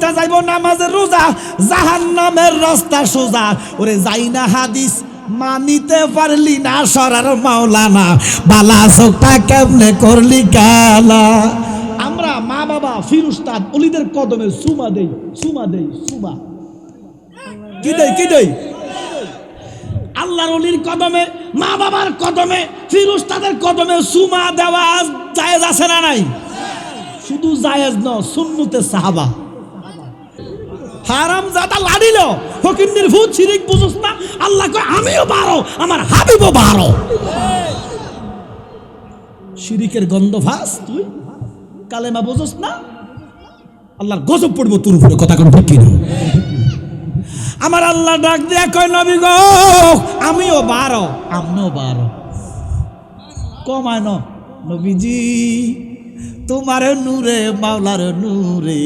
উঠা যাইব নামাজের রোজা, জাহান্নামের রাস্তা সোজা। ওরে যাই না হাদিস মানিতে পারলি না, সরার মাওলানা বালা চোখটা কেমনে করলি কালা। আমরা মা বাবা ফির উস্তাদ ওলিদের কদমে সুমা দেই, সুমা দেই, সুমা কি দেই, কি দেই? আল্লাহর ওলির কদমে, মা বাবার কদমে, ফির উস্তাদের কদমে সুমা দেওয়া জায়েজ আছে না নাই? শুধু জায়েজ ন, সুন্নতে সাহাবা। হারাম জাদা লাড়িল ফকিন্নির ভূত শিরিক বুঝছ না? আল্লাহ কয় আমিও বারো, আমার হাবিবও বারো। শিরিকের গন্ধ ভাস, তুই কালেমা বুঝছ না? আল্লাহর গজব পড়বো তোর উপরে, কথা কোন ঠিক কিনা? আমার আল্লাহ ডাক দিয়া কয় নবী গো আমিও বারো, আপনিও বারো। কমায় নবীজি তোমার নূরে মাওলার নূরে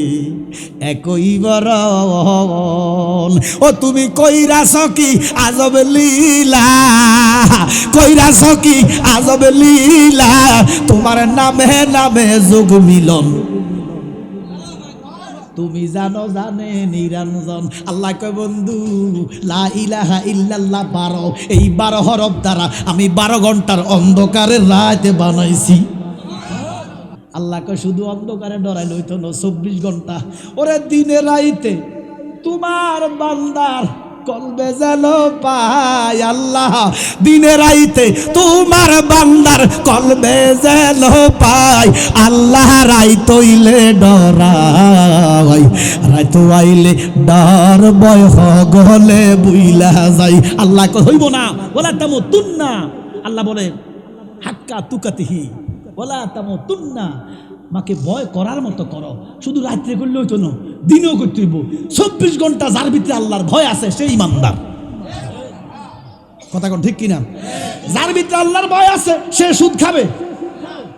একই বরণ। ও তুমি কইরাছ কি আজব লীলা, কইরাছ কি আজব লীলা, তোমার নামে নামে যোগ মিলন। তুমি জানো জানে নিরঞ্জন। আল্লাহ কয় বন্ধু লা ইলাহা ইল্লাল্লাহ 12, এই 12 হরফ দ্বারা আমি 12 ঘন্টার অন্ধকারের রাত বানাইছি। আল্লাহ কয় শুধু অন্ধকারে ডরাইল হইতো না, 24 ঘন্টা। ওরে দিনে রাইতে তোমার বান্দার কলবে যেন পাই আল্লাহ, দিনে রাইতে তোমার বান্দার কলবে যেন পাই আল্লাহ। রাইত হইলে ডরাই, রাইত আইলে ডর ভয় গলে বুইলা যাই। আল্লাহ কয় হইব না, ওলা তামুতুন্না। আল্লাহ বলে হাক্কা তুকাতিহি ওলা তামুতুন্না, মাকে ভয় করার মতো করো। শুধু রাত্রে করলে হইতো না, দিনেও করতে হইব। 24 ঘন্টা যার ভিতরে আল্লাহর ভয় আছে সেই ইমানদার। কথা কোন ঠিক কিনা? যার ভিতরে আল্লাহর ভয় আছে সে সুদ খাবে,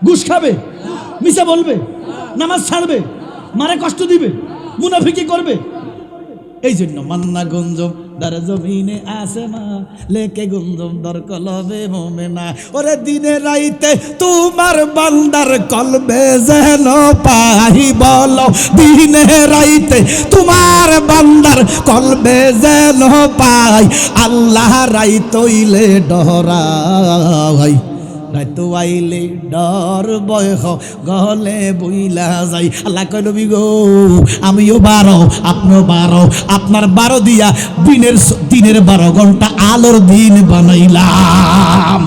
ঘুষ খাবে, মিছা বলবে, নামাজ ছাড়বে, মারে কষ্ট দিবে, মুনাফিকি করবে। এই জন্য মান্না গঞ্জম দার জমিনে আসে না, লেকে গঞ্জম দর কলবে মোমেনা। ওরে দিনে রাইতে তোমার বান্দার কলবে যেন পাই বলো, দিনে রাইতে তোমার বান্দার কলবে যেন পাই আল্লাহ। রাইতইলে ডরাই, রাইতো আইলে ডর ভয় গলে বইলা যাই। আল্লাহ কয় নবী গো আমিও 12, আপনিও 12, আপনার 12 দিয়া দিনের 12 ঘন্টা আলোর দিন বানাইলাম।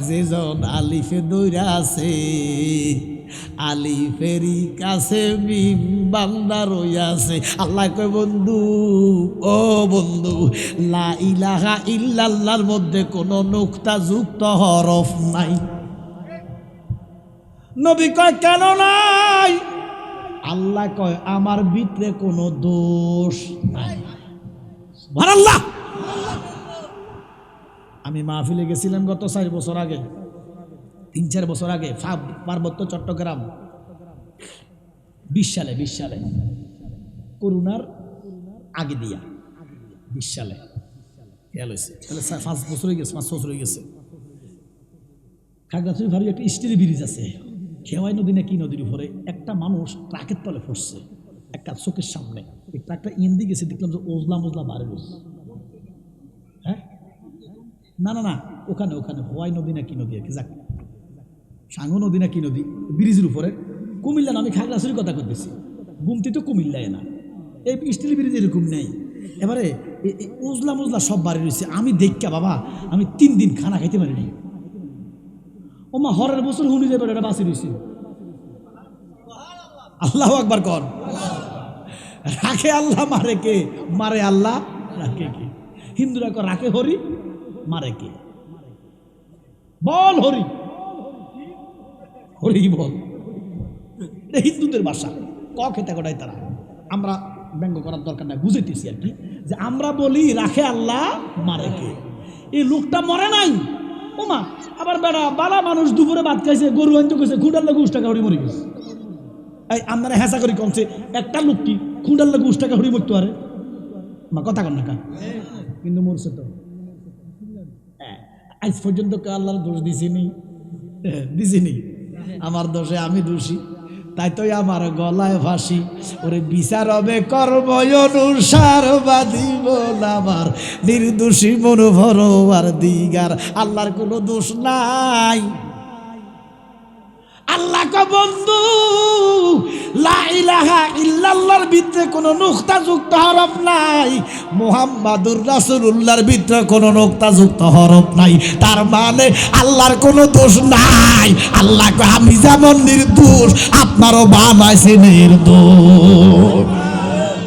যেজন আলিফে দইরা আছে আলিফেরই কাছে মিম বান্দা রইয়াছে। আল্লাহ কয় বন্ধু ও বন্ধু লা ইলাহা ইল্লাল্লাহর মধ্যে কোনো নুকতা যুক্ত হরফ নাই। নবী কয় কেন নাই? আল্লাহ কয় আমার ভিতরে কোনো দোষ নাই। সুবহানাল্লাহ। আমি মাহফিলে গেছিলাম গত 4 বছর আগে, 3-4 বছর আগে, পার্বত্য চট্টগ্রাম, 20 সালে করোনার আগে দিয়া 20 সালে খেয়াল হয়েছে, তাহলে 5 বছর হয়ে গেছে, 5 বছর হয়ে গেছে। খাগড়াছড়ি ভারী একটা স্টিল ব্রিজ আছে, খেওয়াই নদী না কি নদীর উপরে একটা মানুষ ট্রাকের তলে পড়ছে, একটা চোখের সামনে। এই ট্রাকটা ইন্দি গেছে, দেখলাম যে ওজলা মোজলা বাড়ে রয়েছে। হ্যাঁ না না না, ওখানে হোয়াই নদী না কি নদী আর কি, যাক সাঙ্গু নদী না কি নদী, ব্রিজের উপরে। কুমিল্লা না, আমি খাগড়াছড়ির কথা করতেছি, গুমতি তো কুমিল্লায় না, এই স্টিল ব্রিজ এরকম নেই। এবারে উজলা মুজলা সব বাড়ি রয়েছে। আমি দেখা বাবা আমি 3 দিন খানা খাইতে পারিনি। ওমা হরের বছর হুনি যাবে, এটা বাঁচি রয়েছে। আল্লাহু আকবার কর। রাখে আল্লাহ, মারে কে? মারে আল্লাহ, রাখে কে? হিন্দুরা কর রাখে হরি, মারে কে? বল হরি, হরি বল। এটা হিন্দুদের ভাষা, ক খেতে কটাই তারা। আমরা ব্যঙ্গ করার দরকার নাই, বুঝাইতেছি আর কি, যে আমরা বলি রাখে আল্লাহ, মারে কে? এই লোকটা মরে নাই। ওমা আবার বেড়া বালা মানুষ দুপুরে ভাত খাইছে, গরু আনতে গেছে, খুঁটার লাগে 20 টাকা হরি মরে গেছে। এই আপনারা হেঁচা করি কমছে, একটা লোক কি খুঁটার লাগে 20 টাকা হরি মরতে পারে? মা কথা কন না কা, কিন্তু মরছে তো। আজ পর্যন্ত আল্লাহর দোষ দিছিনি, আমার দোষে আমি দোষী। তাই তো আমার গলায় ফাঁসি, ওরে বিচার হবে কর্ম অনুসার বাঁধিব আমার নির্দোষী মন ভরবার দিগার। আল্লাহর কোনো দোষ নাই। আল্লাহ ক বন্ধু লা ইলাহা ইল্লাল্লাহর ভিতরে কোনো নুকতা যুক্ত হরফ নাই, মুহাম্মাদুর রাসূলুল্লাহর ভিতরে কোনো নুকতা যুক্ত হরফ নাই। তার মানে আল্লাহর কোনো দোষ নাই। আল্লাহ ক আমি যেমন নির্দোষ আপনারও বানাইছে নির্দোষ।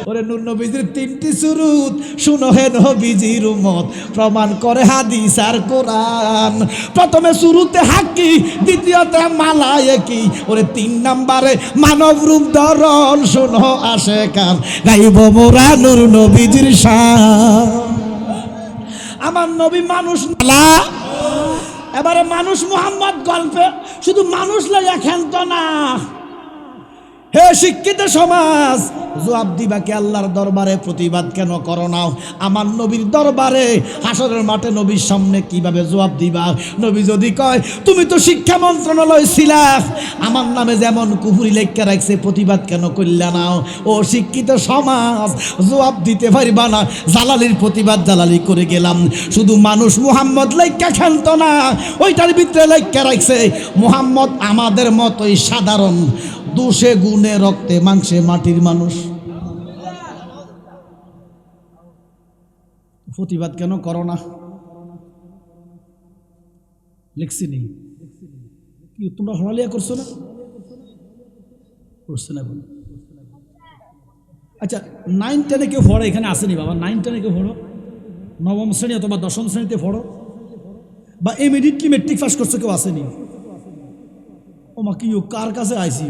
ওরে নূর নবীজির তিনটি সুরুত শুনো হে নবীজির উম্মত, প্রমাণ করে হাদিস আর কোরআন। প্রথমে সুরুতে হাক্কি, দ্বিতীয়তে মালায়েকি, ওরে 3 নম্বরে মানব রূপ ধরন শুনো আশেকার, গাইব মোরা নূর নবীজির শান। আমার নবী মানুষ না, এবারে মানুষ মুহাম্মদ গল্পে শুধু মানুষ লইয়া খেলত না। হে শিক্ষিত সমাজ, জবাব দিবা কে আল্লাহর দরবারে? প্রতিবাদ কেন করো না? আমার নবীর দরবারে হাসরের মাঠে নবীর সামনে কিভাবে জবাব দিবা? নবী যদি কয় তুমি তো শিক্ষা মন্ত্রণালয় ছিলা, আমার নামে যেমন কুফরি লেখা রাখছে, প্রতিবাদ কেন করলা না? ও শিক্ষিত সমাজ, জবাব দিতে পারবা না। জালালির প্রতিবাদ জালালি করে গেলাম। শুধু মানুষ মুহাম্মদ লেখা খেলত না, ওইটার ভিতরে লেখা রাখছে মুহাম্মদ আমাদের মতোই সাধারণ, দোষে গুণে রক্তে মাংসে মাটির মানুষ। প্রতিবাদ কেন করো না? লিখছি নেই কি তোমরা হলালিয়া করছো না? করছে না? আচ্ছা 9-10 কেউ পড়ো? এখানে আসেনি বাবা। 9-10 কেউ পড়ো? নবম শ্রেণী অথবা 10ম শ্রেণীতে পড়ো, বা ইমিডিয়েটলি মেট্রিক পাস করছো কেউ আসেনি? ও মা কি কার কাছে আইসি?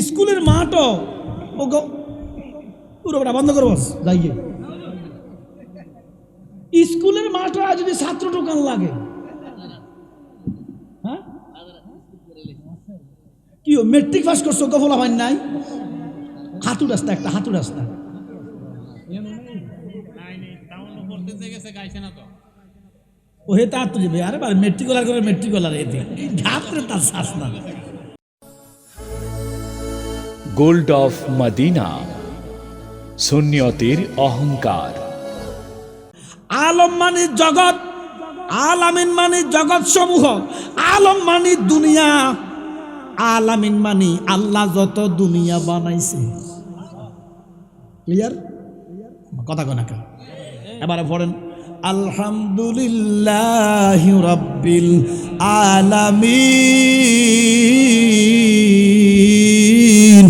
স্কুলের মাঠও ও পুরোটা বন্ধ করবো যাইয়ে। স্কুলের মাঠও যদি ছাত্র টোকান লাগে, হ্যাঁ কি মেট্রিক পাস করছো গফলা হয় নাই? হাতু রাস্তা, একটা হাতু রাস্তা। ও হে তার তো যাবে। আরে বার মেট্রিকুলার করে মেট্রিকুলার এতে ঘাতরে তার শ্বাস না। গোল্ড অফ মদিনা, সুন্নিয়তের অহংকার। আলম মানে জগৎ, আলামিন মানে জগৎ সমূহ, আলম মানে দুনিয়া, আলামিন মানে আল্লাহ যত দুনিয়া বানাইছে। ক্লিয়ার কথা কোনা? এবারে পড়েন আলহামদুলিল্লাহি রাব্বিল আলামিন।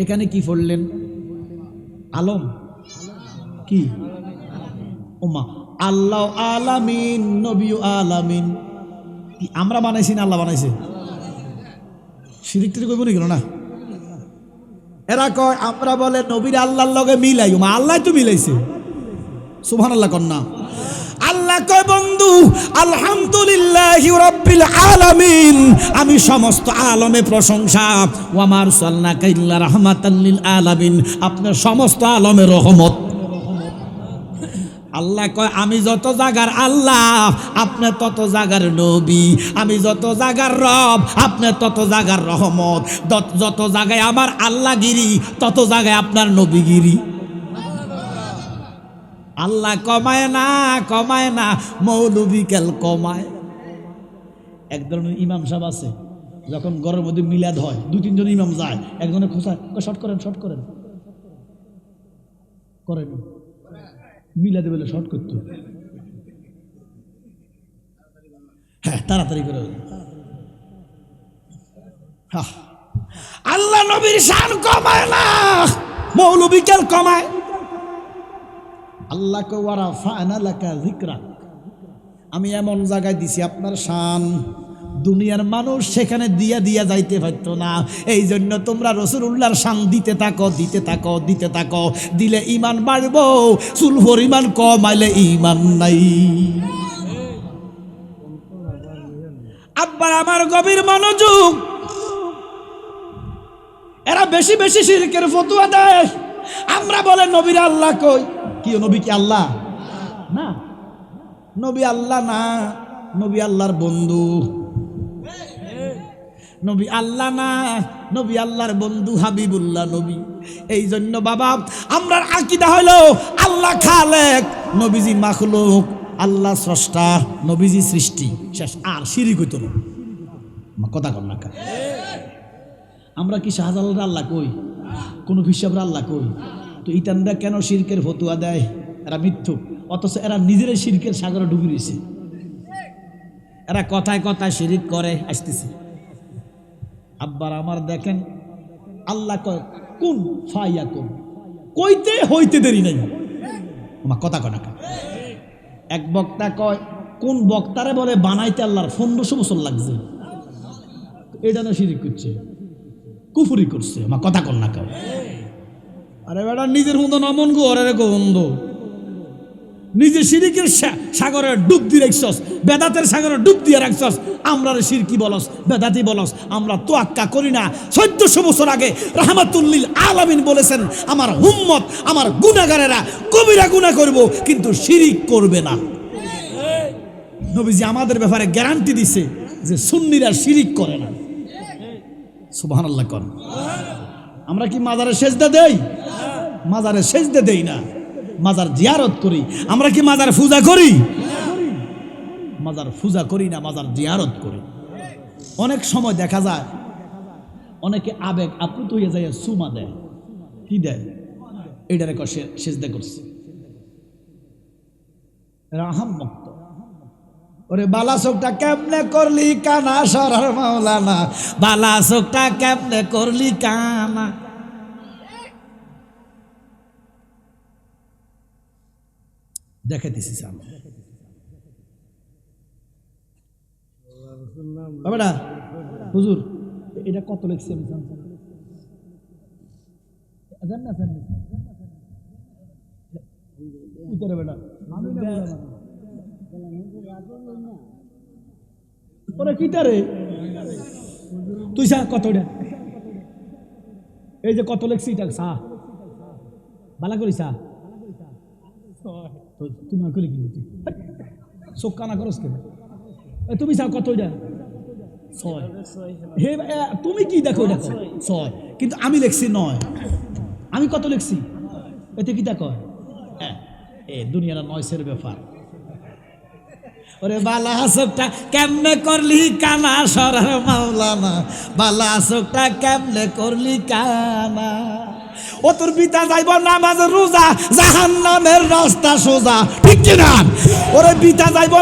এখানে কি পড়লেন? আলম কি? ওমা আল্লাহ আলামিন, নবী আলামিন। কি আমরা বানাইছি না আল্লাহ বানাইছে? শিরিক টিরিক কইব নাকি না? এরা কয় আমরা বলে নবীর আল্লাহর লগে মিলাই, আল্লাহ তো মিলাইছে। সুবহানাল্লাহ কন্যা। আল্লাহ কয় বন্ধু আলহামদুলিল্লাহি রাব্বিল আলামিন, আমি সমস্ত আলমে প্রশংসা। ওয়া মা আরসালনাকা ইল্লা রাহমাতাল লিল আলামিন, আপনার সমস্ত আলমের রহমত। আল্লাহ কয় আমি যত জায়গার আল্লাহ, আপনি তত জায়গার নবী। আমি যত জায়গার রব, আপনি তত জায়গার রহমত। যত জায়গায় আমার আল্লাহগিরি, তত জায়গায় আপনার নবীগিরি। আল্লাহ কমায় না, কমায় না, মৌলবী কেল কমায়। এক ধরনের ইমাম সাহেব আছে, যখন ঘরের মধ্যে মিলাদ হয় 2-3 জন ইমাম যায়, একজনের খোঁচায় শর্ট করেন, শর্ট করেন, করেন মিলাদে বলে শর্ট করত। হ্যাঁ তাড়াতাড়ি করে। আল্লাহ নবীর শান কমায় না, মৌলবী কেল কমায়। আল্লাহ কে ওয়া রাফা'না লাকা যিকরাক, আমি এমন জায়গায় দিছি আপনার শান, দুনিয়ার মানুষ সেখানে দিয়া দিয়া যাইতে পারতো না। এই জন্য তোমরা রাসূলুল্লাহর শান দিতে থাকো, দিতে থাকো, দিতে থাকো। দিলে ঈমান বাড়বো, চুল পরিমাণ কমাইলে ঈমান নাই। আব্বা আমার গভীর মনোযোগ। এরা বেশি বেশি শিরকের ফতোয়া দেয়। আমরা বলে নবীর আল্লাহ কই? কি নবী কি আল্লাহ না? নবী আল্লাহ না, নবী আল্লাহর বন্ধু, নবী আল্লাহ না, নবী আল্লাহর বন্ধু হাবিবুল্লাহ নবী। এই জন্য বাবা আমরার আকীদা হলো আল্লাহ খালেক, নবীজি মাখলুক, আল্লাহ স্রষ্টা, নবীজি সৃষ্টি, শেষ। আর শিরিক হইতো না। কথা কর না। আমরা কি শাহজালাল আল্লাহ কই? কোন হিসাবের আল্লাহ কই? তো ইতানরা কেন শিরকের ফতুয়া দেয়? এরা মিথ্যুক, অথচ এরা নিজেরাই শিরকের সাগরে ডুবে রয়েছে। এরা কথায় কথায় শিরিক করে আসতেছে। আব্বার আমার দেখেন, আল্লাহ কয় কোন ফাইয়া কোন, কইতে হইতে দেরি নাই। আমার কথা কয় না। এক বক্তা কয় কোন বক্তারে বলে বানাইতে আল্লাহর 1500 বছর লাগছে। এটা না শিরিক করছে, কুফরি করছে। আমার কথা কর না কেউ। আরে বেটা নিজের মতো নমন গো, আরে গন্ধ নিজে শিরিকের সাগরে ডুব দিয়ে রাখছস, বেদাতের সাগরে ডুব দিয়ে রাখছস। আমরা শিরকি বলস, বেদাতি বলস, আমরা তোয়াক্কা করি না। 1400 বছর আগে রাহমাতুল্লিল আলামিন বলেছেন, আমার উম্মত, আমার গুনাহগারেরা কবিরা গুনাহ করব কিন্তু শিরিক করবে না। নবীজি আমাদের ব্যাপারে গ্যারান্টি দিছে যে সুন্নিরা শিরিক করে না। সুবহানাল্লাহ কোন। আমরা কি মাজারে সেজদা দেই? মাজারে সেজদা দেই না, মাজার জিয়ারত করি। আমরা কি মাজার পূজা করি? মাজার পূজা করি না, মাজার জিয়ারত করি। অনেক সময় দেখা যায় অনেকে আবেগ আপ্লুত হয়ে যায়, সুমা দেয়। কি দেয়? এইটারে সেজদা করছে, রাহাম মুক্ত। ওরে বালা চোখটা কেমনে করলি কানা সরার মাওলানা, বালা চোখটা কেমনে করলি কানা। দেখাইতেছি বাবাটা হুজুর, এটা কত লিখছি আমি ওরা কিটারে তুই সা কত, এই যে কত লিখছি এটা সা বালা করি সা তুমি করি কি চোখ কানা করস কেন? তুমি চাও কত? হে তুমি কি দেখো? দেখো 6, কিন্তু আমি লিখছি 9। আমি কত লিখছি? এতে কি দেখো? এ দুনিয়ার 9-এর ব্যাপার। ওরে বালা চোখটা কেমনে করলি কানা সরার মাওলানা, বালা চোখটা কেমনে করলি কানা। ও তোর পিতা যাইব নামাজ রোজা, জাহান্নামের রাস্তা সোজা। ঠিক কিনা? ওরে পিতা যাইব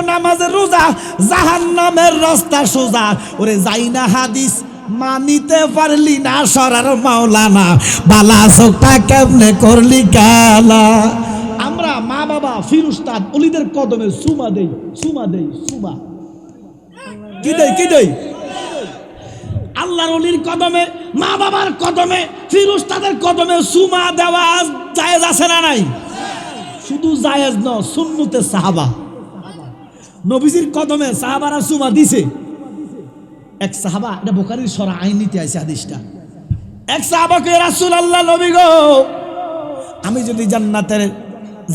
নামাজ রোজা, জাহান্নামের রাস্তা সোজা। ওরে যাই না হাদিস মানিতে পারলি না সরার মাওলানা, বালা চোখটা কেমনে করলি কানা। আমরা মা বাবা ফির উস্তাদ ওলিদের কদমে সুমা দেই, সুমা দেই, সুমা কি দেই, কি দেই? আল্লাহর ওলির কদমে, মা বাবার কদমে, ফির উস্তাদের কদমে সুমা দেওয়া জায়েজ আছে না নাই? শুধু জায়েজ ন, সুন্নতে সাহাবা। নবীজির কদমে সাহাবারা সুমা দিছে। এক সাহাবা, এটা বুখারীর সরা আইনিতে আছে হাদিসটা। এক সাহাবাকে রাসূলুল্লাহ নবী গো, আমি যদি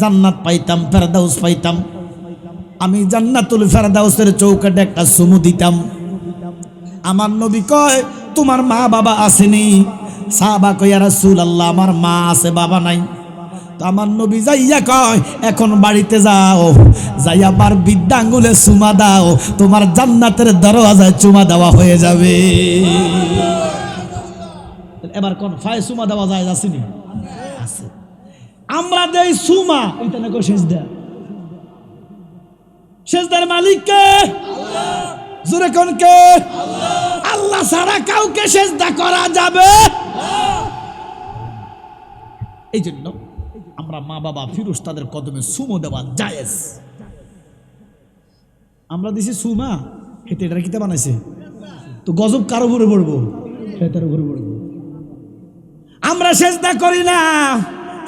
জান্নাত পাইতাম, ফেরদাউস পাইতাম, আমি জান্নাতুল ফেরদাউসের চৌকাটে একটা চুমু দিতাম। আমার নবী কয় তোমার মা বাবা আসেনি? সাহাবা কয় ইয়া রাসূলুল্লাহ আমার মা আছে, বাবা নাই। তো আমার নবী যাইয়া কয় এখন বাড়িতে যাও, যাইয়া বার বিদ্যা আঙ্গুলে চুমা দাও, তোমার জান্নাতের দরওয়াজায় চুমা দেওয়া হয়ে যাবে। এবার কোন ফায় চুমা দেওয়া যায় আসেনি? আছে। আমরা দেই সুমা, এটা না কো সেজদা। সেজদার মালিক কে? আল্লাহ। জোরে কোন কে? আল্লাহ। আল্লাহ ছাড়া কাউকে সেজদা করা যাবে না। এই জন্য আমরা মা বাবা ফির উস্তাদের কদমে সুমো দেওয়া জায়েজ। আমরা দিছি সুমা, হেতে এটা কিতা বানাইছে? তো গজব কার উপরে পড়বো? হেতার উপরে পড়বো। আমরা সেজদা করি না,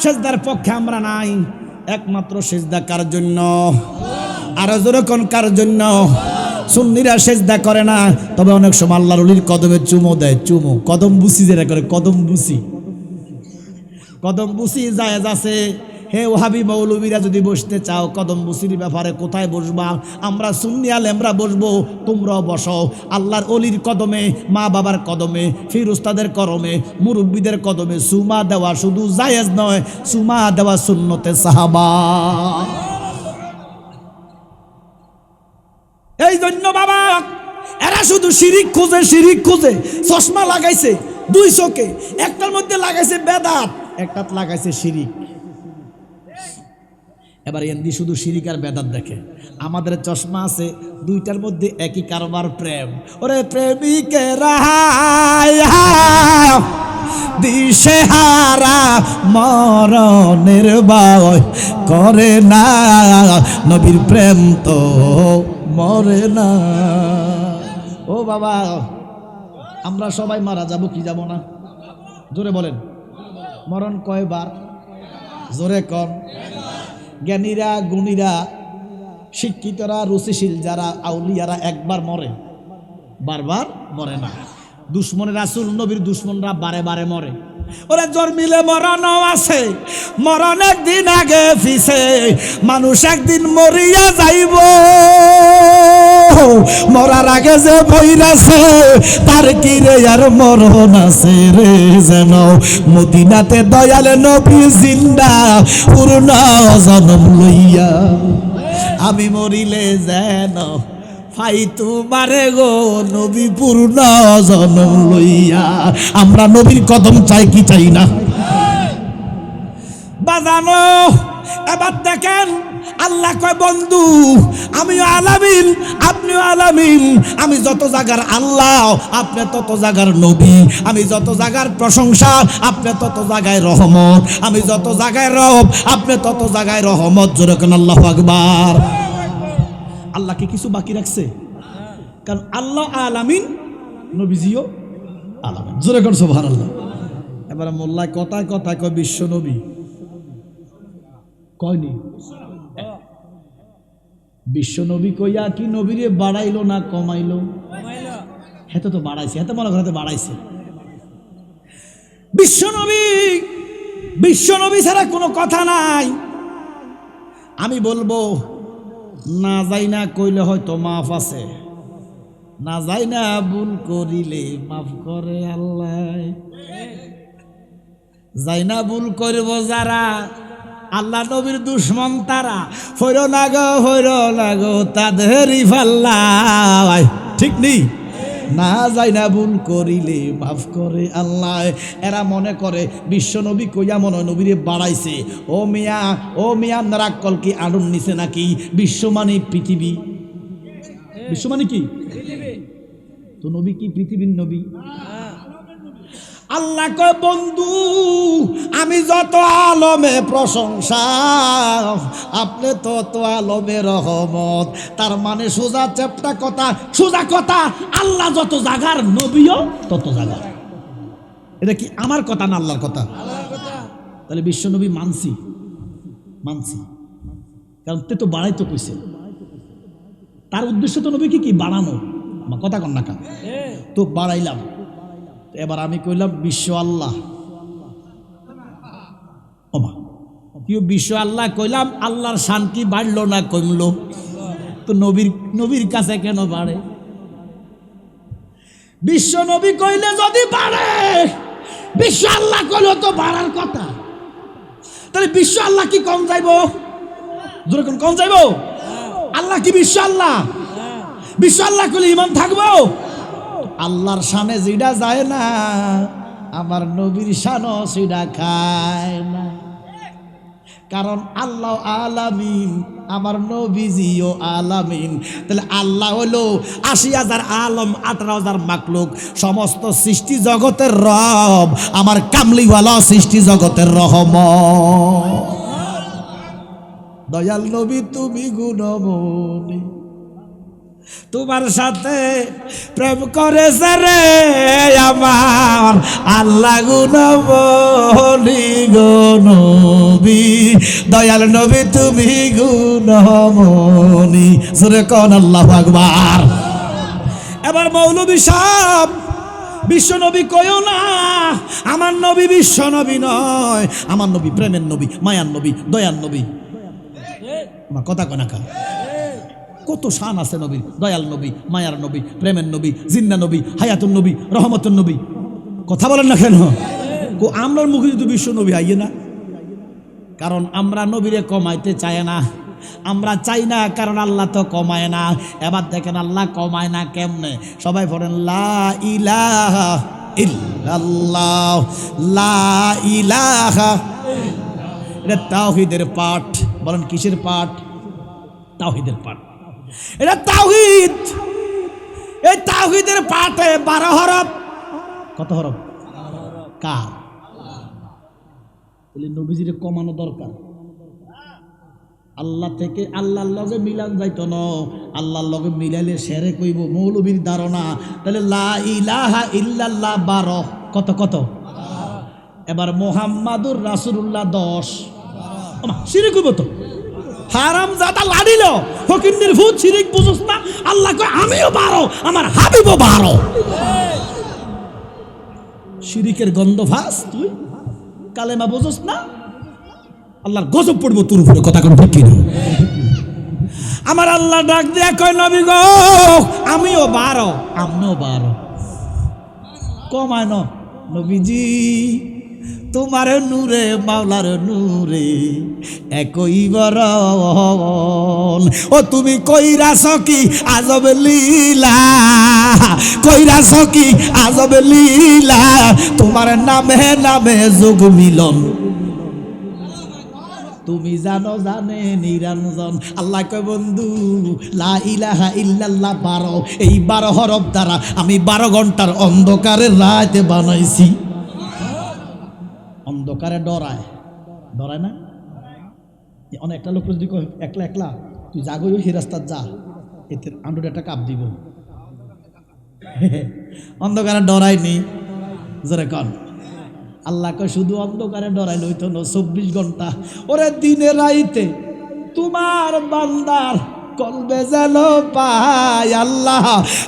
সেজদার পক্ষে আমরা নাই। একমাত্র সেজদা কার জন্য? আর জোরে কোন কার জন্য? সুন্নিরা সেজদা করে না, তবে অনেক সময় আল্লাহর ওলির কদমে চুমো দেয়। চুমো, কদম বুসি যেটা করে, কদম বুসি, কদম বুসি জায়েজ আছে। হে ওহাবি মৌলবীরা যদি বসতে চাও কদম বুসির ব্যাপারে কোথায় বসবা? আমরা সুন্নি আলেমরা বসবো, তোমরাও বসো। আল্লাহর অলির কদমে, মা বাবার কদমে, ফির উস্তাদের কদমে, মুরব্বীদের কদমে সুমা দেওয়া শুধু জায়েজ নয়, সুমা দেওয়া সুন্নতে সাহাবা। এই জন্য বাবা এরা শুধু শিরিক খোঁজে, শিরিক খোঁজে। চশমা লাগাইছে দুই চোখে, একটার মধ্যে লাগাইছে বেদাত, একটাত লাগাইছে শিরিক। এবার এন্দি শুধু শিরিক আর বেদাত দেখে। আমাদের চশমা আছে দুইটার মধ্যে একই কারবার, প্রেম। ওরে প্রেমিকেরা দিশেহারা মরণের ভয় করে না, নবীর প্রেম তো মরে না। ও বাবা, আমরা সবাই মারা যাব কি যাব না? জোরে বলেন, মরণ কয়বার? জোরে কর। জ্ঞানীরা, গুণীরা, শিক্ষিতরা, রুচিশীল যারা আউলিয়ারা একবার মরে, বারবার মরে না। দুশ্মনে রাসূল নবীর দুশ্মনরা বারে বারে মরে। ওরা জ্বর মিলে মরণও আছে, মরণ একদিন আগে পিছে, মানুষ একদিন মরিয়া যাইব। মরার আগে যে বইরাছে তার কি রে আর মরণ আছে রে, যেন মদিনাতে দয়াল নবী জিন্দা পূর্ণ জন্ম লইয়া। আমি মরিলে যেন ফাই তোমারে গো নবী পূর্ণ জন্ম লইয়া। আমরা নবীর কদম চাই কি চাই না? বাজানো এবার দেখেন, আল্লাহ কয় বন্ধু আমিও আলামিন, আপনিও আলামিন। আমি যত জায়গার আল্লাহ, আপনি তত জায়গার নবী। আমি যত জায়গার প্রশংসা, আপনি তত জায়গায় রহমত। আমি যত জায়গায় রব, আপনি তত জায়গায় রহমত। জোরে কোন আল্লাহু আকবার। আল্লাহ কি কিছু বাকি রাখছে? কারণ আল্লাহ আলামিন, নবীজিও আলামিন। জোরে কোন সুবহানাল্লাহ। এবারে মোল্লায় কথায় কথায় কয় বিশ্ব নবী, কয়নি? বিশ্ব নবী কইয়া কি নবীরে বাড়াইলো না কমাইলো? হেতে তো বাড়াইছে, হেতে মনে করে বাড়াইছে। বিশ্ব নবী ছাড়া কোনো কথা নাই। আমি বলবো না যাই না কইলে হয়তো মাফ আছে, না যাই না ভুল করিলে মাফ করে আল্লাহ। যাই না ভুল করব যারা, আল্লাহ নবীর দুশ্মন তারা, হইর না গো তাদেরই ফাল্লাই। ঠিক নেই? না যাই না ভুল করিলে মাফ করে আল্লাহ। এরা মনে করে বিশ্ব নবী কইয়া মনে হয় নবীরে বাড়াইছে। ও মিয়া নারাক কল কি আনন্দ নিছে নাকি? বিশ্ব মানে পৃথিবী, বিশ্ব মানে কি? তো নবী কি পৃথিবীর নবী? আল্লাহ কয় বন্ধু আমি যত আলমে প্রশংসা, আপনি তত আলমে রহমত। তার মানে সোজা চেপটা কথা, সোজা কথা, আল্লাহ যত জাগার নবীও তত জাগার। এটা কি আমার কথা না আল্লাহর কথা? তাহলে বিশ্ব নবী মানছি, কারণ তে তো বাড়াইতো কইছে। তার উদ্দেশ্য তো নবী কি বাড়ানো, আমার কথা কন না কা, তো বাড়াইলাম। এবার আমি কইলাম বিশ্ব আল্লাহ, বিশ্ব আল্লাহ কইলাম, আল্লাহর শান কি বাড়লো না কমলো? তো নবীর কাছে কেন বাড়ে? বিশ্ব নবী কইলে যদি বাড়ে, বিশ্ব আল্লাহ কইলে তো বাড়ার কথা। তাহলে বিশ্ব আল্লাহ কি কম যাইব? যেরকম কম যাইব? আল্লাহ কি বিশ্ব আল্লাহ? বিশ্ব আল্লাহ কইলে ইমান থাকবো? আল্লাহর শানে যেটা যায় না, আমার নবীর শানও সেটা খায় না। কারণ আল্লাহ আলামিন, আমার নবীজিও আলামিন। তাহলে আল্লাহ হলো ৮০,০০০ আলম, ১৮,০০০ মাখলুক, সমস্ত সৃষ্টি জগতের রব। আমার কামলিওয়ালা সৃষ্টি জগতের রহমত। দয়াল নবী তুমি গুণমণি, তোমার সাথে প্রেম করেছে রে আমার আল্লাহ গুণমণি গো নবী। দয়াল নবী তুমি গুণমণি। জোরে কোন আল্লাহু আকবার। এবার মৌলভী সাহেব বিশ্ব নবী কইও না, আমার নবী বিশ্ব নবী নয়, আমার নবী প্রেমের নবী, মায়ার নবী, দয়ার নবী। আমার কথা কনা কা কত শান আছে নবীর, দয়াল নবী, মায়ার নবী, প্রেমের নবী, জিন্দা নবী, হায়াতুন নবী, রহমতুন নবী। কথা বলেন না কেন? আমরার মুখে যদি বিশ্ব নবী আইয়ে না, কারণ আমরা নবীরে কমাইতে চাই না, আমরা চাই না, কারণ আল্লাহ তো কমায় না। এবার দেখেন আল্লাহ কমায় না কেমনে, সবাই পড়েন লা ইলাহা ইল্লাল্লাহ, লা ইলাহা। এটা তাওহীদের পাঠ। বলেন কিসের পাঠ? তাওহীদের পাঠ। এটা তাওহীদ। এই তাওহীদের পাঠে 12 হরফ। কত হরফ? কার? তাহলে নবীজিরে কমানো দরকার। আল্লাহ থেকে আল্লাহর লগে মিলান যাইতো না, আল্লাহর লগে মিলাইলে সেরে কইব মৌলবীর ধারণা। তাহলে লা ইলাহা ইল্লাল্লাহ 12। কত কত? এবার মুহাম্মাদুর রাসূলুল্লাহ 10। শিরিক কইব তো, হারাম জাদা লাড়িল ফকিন্নির ভূত, শিরিক বুঝছ না? আল্লাহ কয় আমিও 12, আমার হাবিবও 12। শিরিকের গন্ধ ভাস, তুই কালেমা বুঝছ না? আল্লাহর গজব পড়বো তোর উপরে। কথা কোন ঠিক না? আমার আল্লাহ ডাক দিয়া কয় নবী গো আমিও 12, আপনিও 12। কমায় না নবীজি, তোমার নূরে মাওলার নূরে একই বরণ। ও তুমি কইরাছ কি আজব লীলা, কইরাছ কি আজব লীলা, তোমার নামে নামে যোগ মিলন। তুমি জানো জানে নিরঞ্জন। আল্লাহ কয় বন্ধু লা ইলাহা ইল্লাল্লাহ 12। এই 12 হরফ দ্বারা আমি 12 ঘন্টার অন্ধকারের রাতে বানাইছি। অন্ধকারে ডরায়, ডরায় না? অনেকটা লোক যদি কয় একলা একলা তুই জাগো ওই রাস্তার যা, এতে 100 কাপ দিব। অন্ধকারে ডরায়নি, জোরে কন। আল্লাহ কয় শুধু অন্ধকারে ডরাইল হইতো না, 24 ঘন্টা। ওরে দিনে রাইতে তোমার বান্দার কলবে যেন পাই। আল্লাহ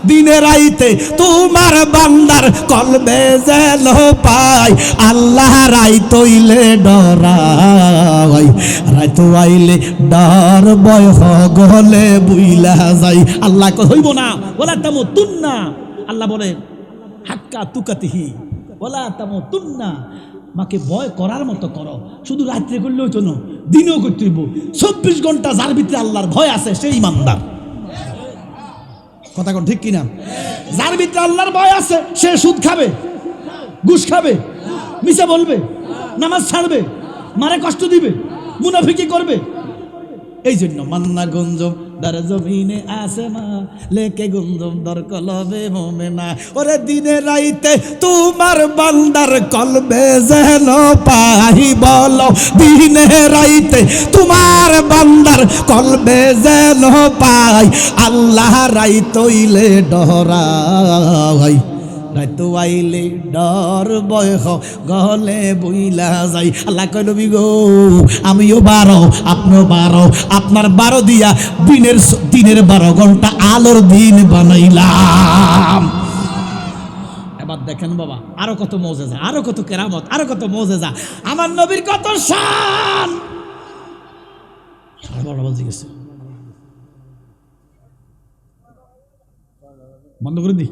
দিনে রাইতে তোমার বান্দার কলবে যেন পাই। আল্লাহ রাইত হইলে ডরাই, রাইত আইলে ডর ভয় গলে বুইলা যাই। আল্লাহ কয় হইব না, ওলা তামুতুন্না। আল্লাহ বলে হাক্কা তুকাতিহি ওলা তামুতুন্না, মাকে ভয় করার মতো করো। শুধু রাত্রে করলে হইতো না, দিনেও করতে হইব। 24 ঘন্টা যার ভিতরে আল্লাহর ভয় আছে সেই ইমানদার। কথা কোন ঠিক কিনা? যার ভিতরে আল্লাহর ভয় আছে সে সুদ খাবে, ঘুষ খাবে, মিছে বলবে, নামাজ ছাড়বে, মারে কষ্ট দিবে, মুনাফিকি করবে। এই জন্য মান্না গুঞ্জম দার জমিনে আসে না, লেকে গুঞ্জম দর কলবে মোমেনা। ওরে দিনে রাইতে তোমার বান্দার কলবে যেন পাই। বলো দিনে রাইতে তোমার বান্দার কলবে যেন পাই। আল্লাহ রাইতইলে ডরাই, রাইতো আইলে ডর ভয় গলে বইলা যাই। আল্লাহ কয় নবী গো আমিও 12, আপনিও 12। আপনার 12 দিয়া দিনের 12 ঘন্টা আলোর দিন বানাইলাম। এবার দেখেন বাবা আরো কত মজেজা, আরো কত কেরামত, আরো কত মজেজা। আমার নবীর কত শান। বড় বলতে গেছে, বন্ধ করে দি।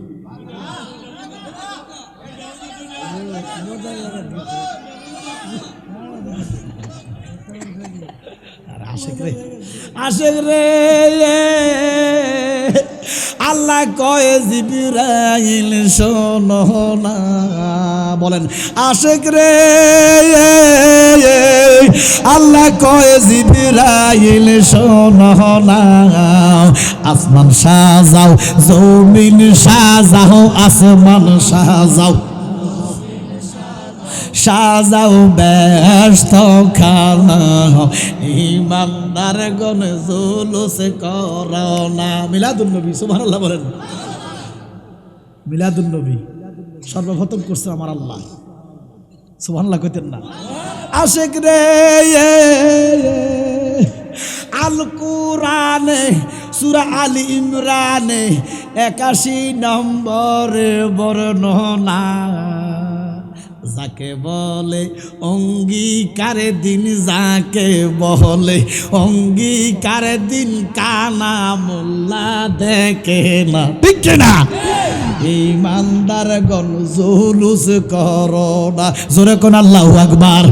আশেক রে আল্লাহ কয় জিবরাইল শোনো না। বলেন আশেক রে আল্লাহ কয় জিবরাইল শোনো না। আসমান সাজাও, জমিন সাজাও, আসমান সাজাও, সাজাও ব্যস্ত খানা, ইমানদার গণ জুলুস করোনা। মিলাদুন নবী, সুবহানাল্লাহ বলেন। মিলাদুন নবী সর্বপ্রথম করছে আমার আল্লাহ, সুবহানাল্লাহ কইতেন না? আশেক রে আল কুরআনে সূরা আল ইমরানে 81 নম্বরে বর্ণনা, যাকে বলে অঙ্গীকারে দিন, যাকে বলে অঙ্গীকারে দিন, কানা মোল্লা দেখে না, ঠিক না? ইমানদার গণ জুলুস করো না, জোরে কোন আল্লাহু আকবার।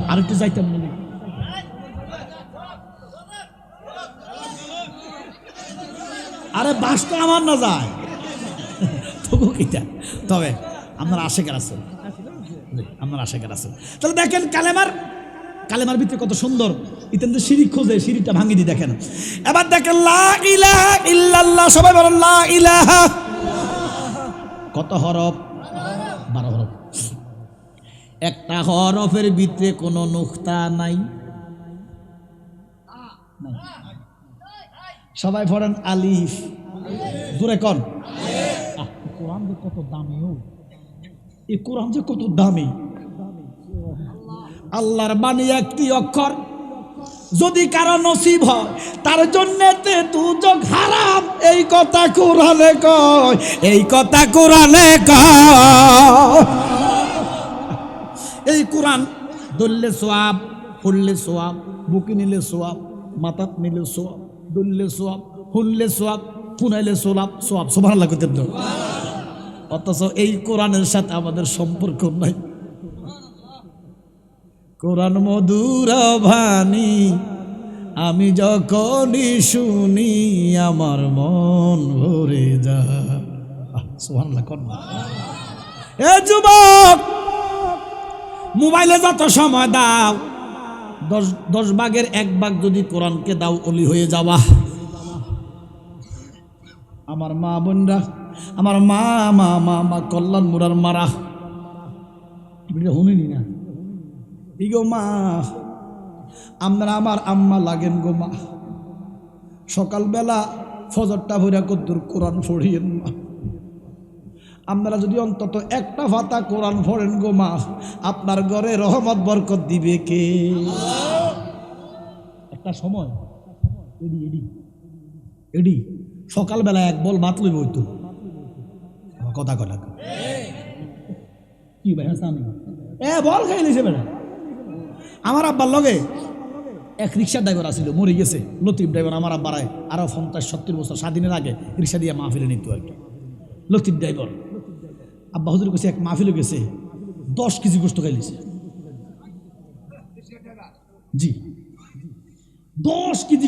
আর একটু যাইতাম না, আরে বাসটা আমার না যায় তবু কিটা, তবে আপনার আশেকের আছে, আপনার আশেকের আছে। তাহলে দেখেন কালেমার ভিতরে কত সুন্দর, ইতেন সিঁড়ি খোঁজে, সিঁড়িটা ভাঙি দিয়ে দেখেন। এবার দেখেন লা ইলাহা ইল্লাল্লাহ, সবাই বলেন লা ইলাহা। কত হরফ? 12 হরফ। একটা হরফের ভিতরে কোনো নুক্তা নাই। সবাই পড়েন আলিফ, জোরে কোন। কোরআন যে কত দামি, এই কোরআন যে কত দামি। আল্লাহর বাণী একটি অক্ষর, যদি কারো নসিব হয় তার জন্য দুজক হারাম, এই কথা কোরআনে কয়, এই কথা কোরআনে কয়। এই কোরআন ধরলে সোয়াব, পড়লে সোয়াব, বুকে নিলে সোয়াব, মাথাত নিলে সোয়াব, ধরলে সোয়াব, শুনলে সোয়াব, শুনাইলে সোয়াব, সোয়াব সুবহানাল্লাহ কইতেন তো। অথচ এই কোরআনের সাথে আমাদের সম্পর্ক নাই। কোরআন মধুর বাণী, আমি যখনই শুনি আমার মন ভরে যায়। সুবহানাল্লাহ কোন। এ যুবক, মোবাইলে যত সময় দাও, 10 ভাগের 1 ভাগ যদি কোরআনকে দাও, ওলি হয়ে যাওয়া। আমার মা বোনরা, আমার মা মা মা মা কল্যাণ মুরার মারা শুনিনি না, ইগো মা, আমরা আমার আম্মা লাগেন গো মা, সকালবেলা ফজরটা ভইরা কদ্দুর কোরআন পড়িয়েন মা। আপনারা যদি অন্তত একটা পাতা কোরআন পড়েন গো মা, আপনার ঘরে রহমত বরকত দিবে কে? একটা সময় এডি সকালবেলা 1 বল ভাত লইব, হইতো কথা কথা কি ভাই হাসান বল খাই নিছে বেড়া। আমার আব্বার লগে এক রিক্সা ড্রাইভার আসিল, মরে গেছে, লতিফ ড্রাইভার। আমার আব্বারায় আরো 50-70 বছর স্বাধীনের আগে রিক্সা দিয়ে মাহফিলে নিত আর কি, লতিফ ড্রাইভার। আব্বা হুজুর কাছে এক মাহফিলে গেছে, 10 কেজি গোস্ত খাইলিছে। জি 10 কেজি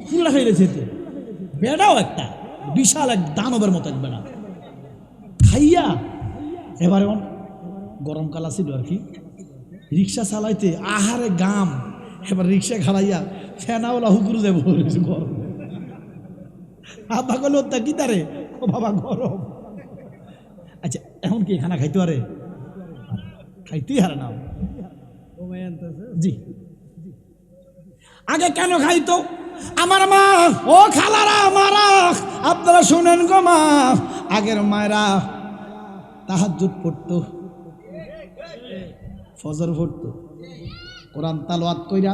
পুরা খাইলেছে। বেড়াও একটা বিশাল এক দানবের মতো এক বেড়া খাইয়া, এবারে গরমকাল আসিল আর কি, রিক্সা চালাইতে আহারে গাম, এবার রিক্সা খাড়াইয়া ফেনাওয়ালা হুকুর দেব গরম। আব্বা কল তা কি তারে, ও বাবা গরম। আচ্ছা এখন কি খানা খাইতে পারে? খাইতেই হারে না। জি আগে কেন খাইতো? আমার মা, ও খালারা মারা, আপনারা শুনেন গো মা, আগের মায়েরা তাহাজ্জুদ পড়তো, ফজর পড়তো, কোরআন তালাওয়াত কইরা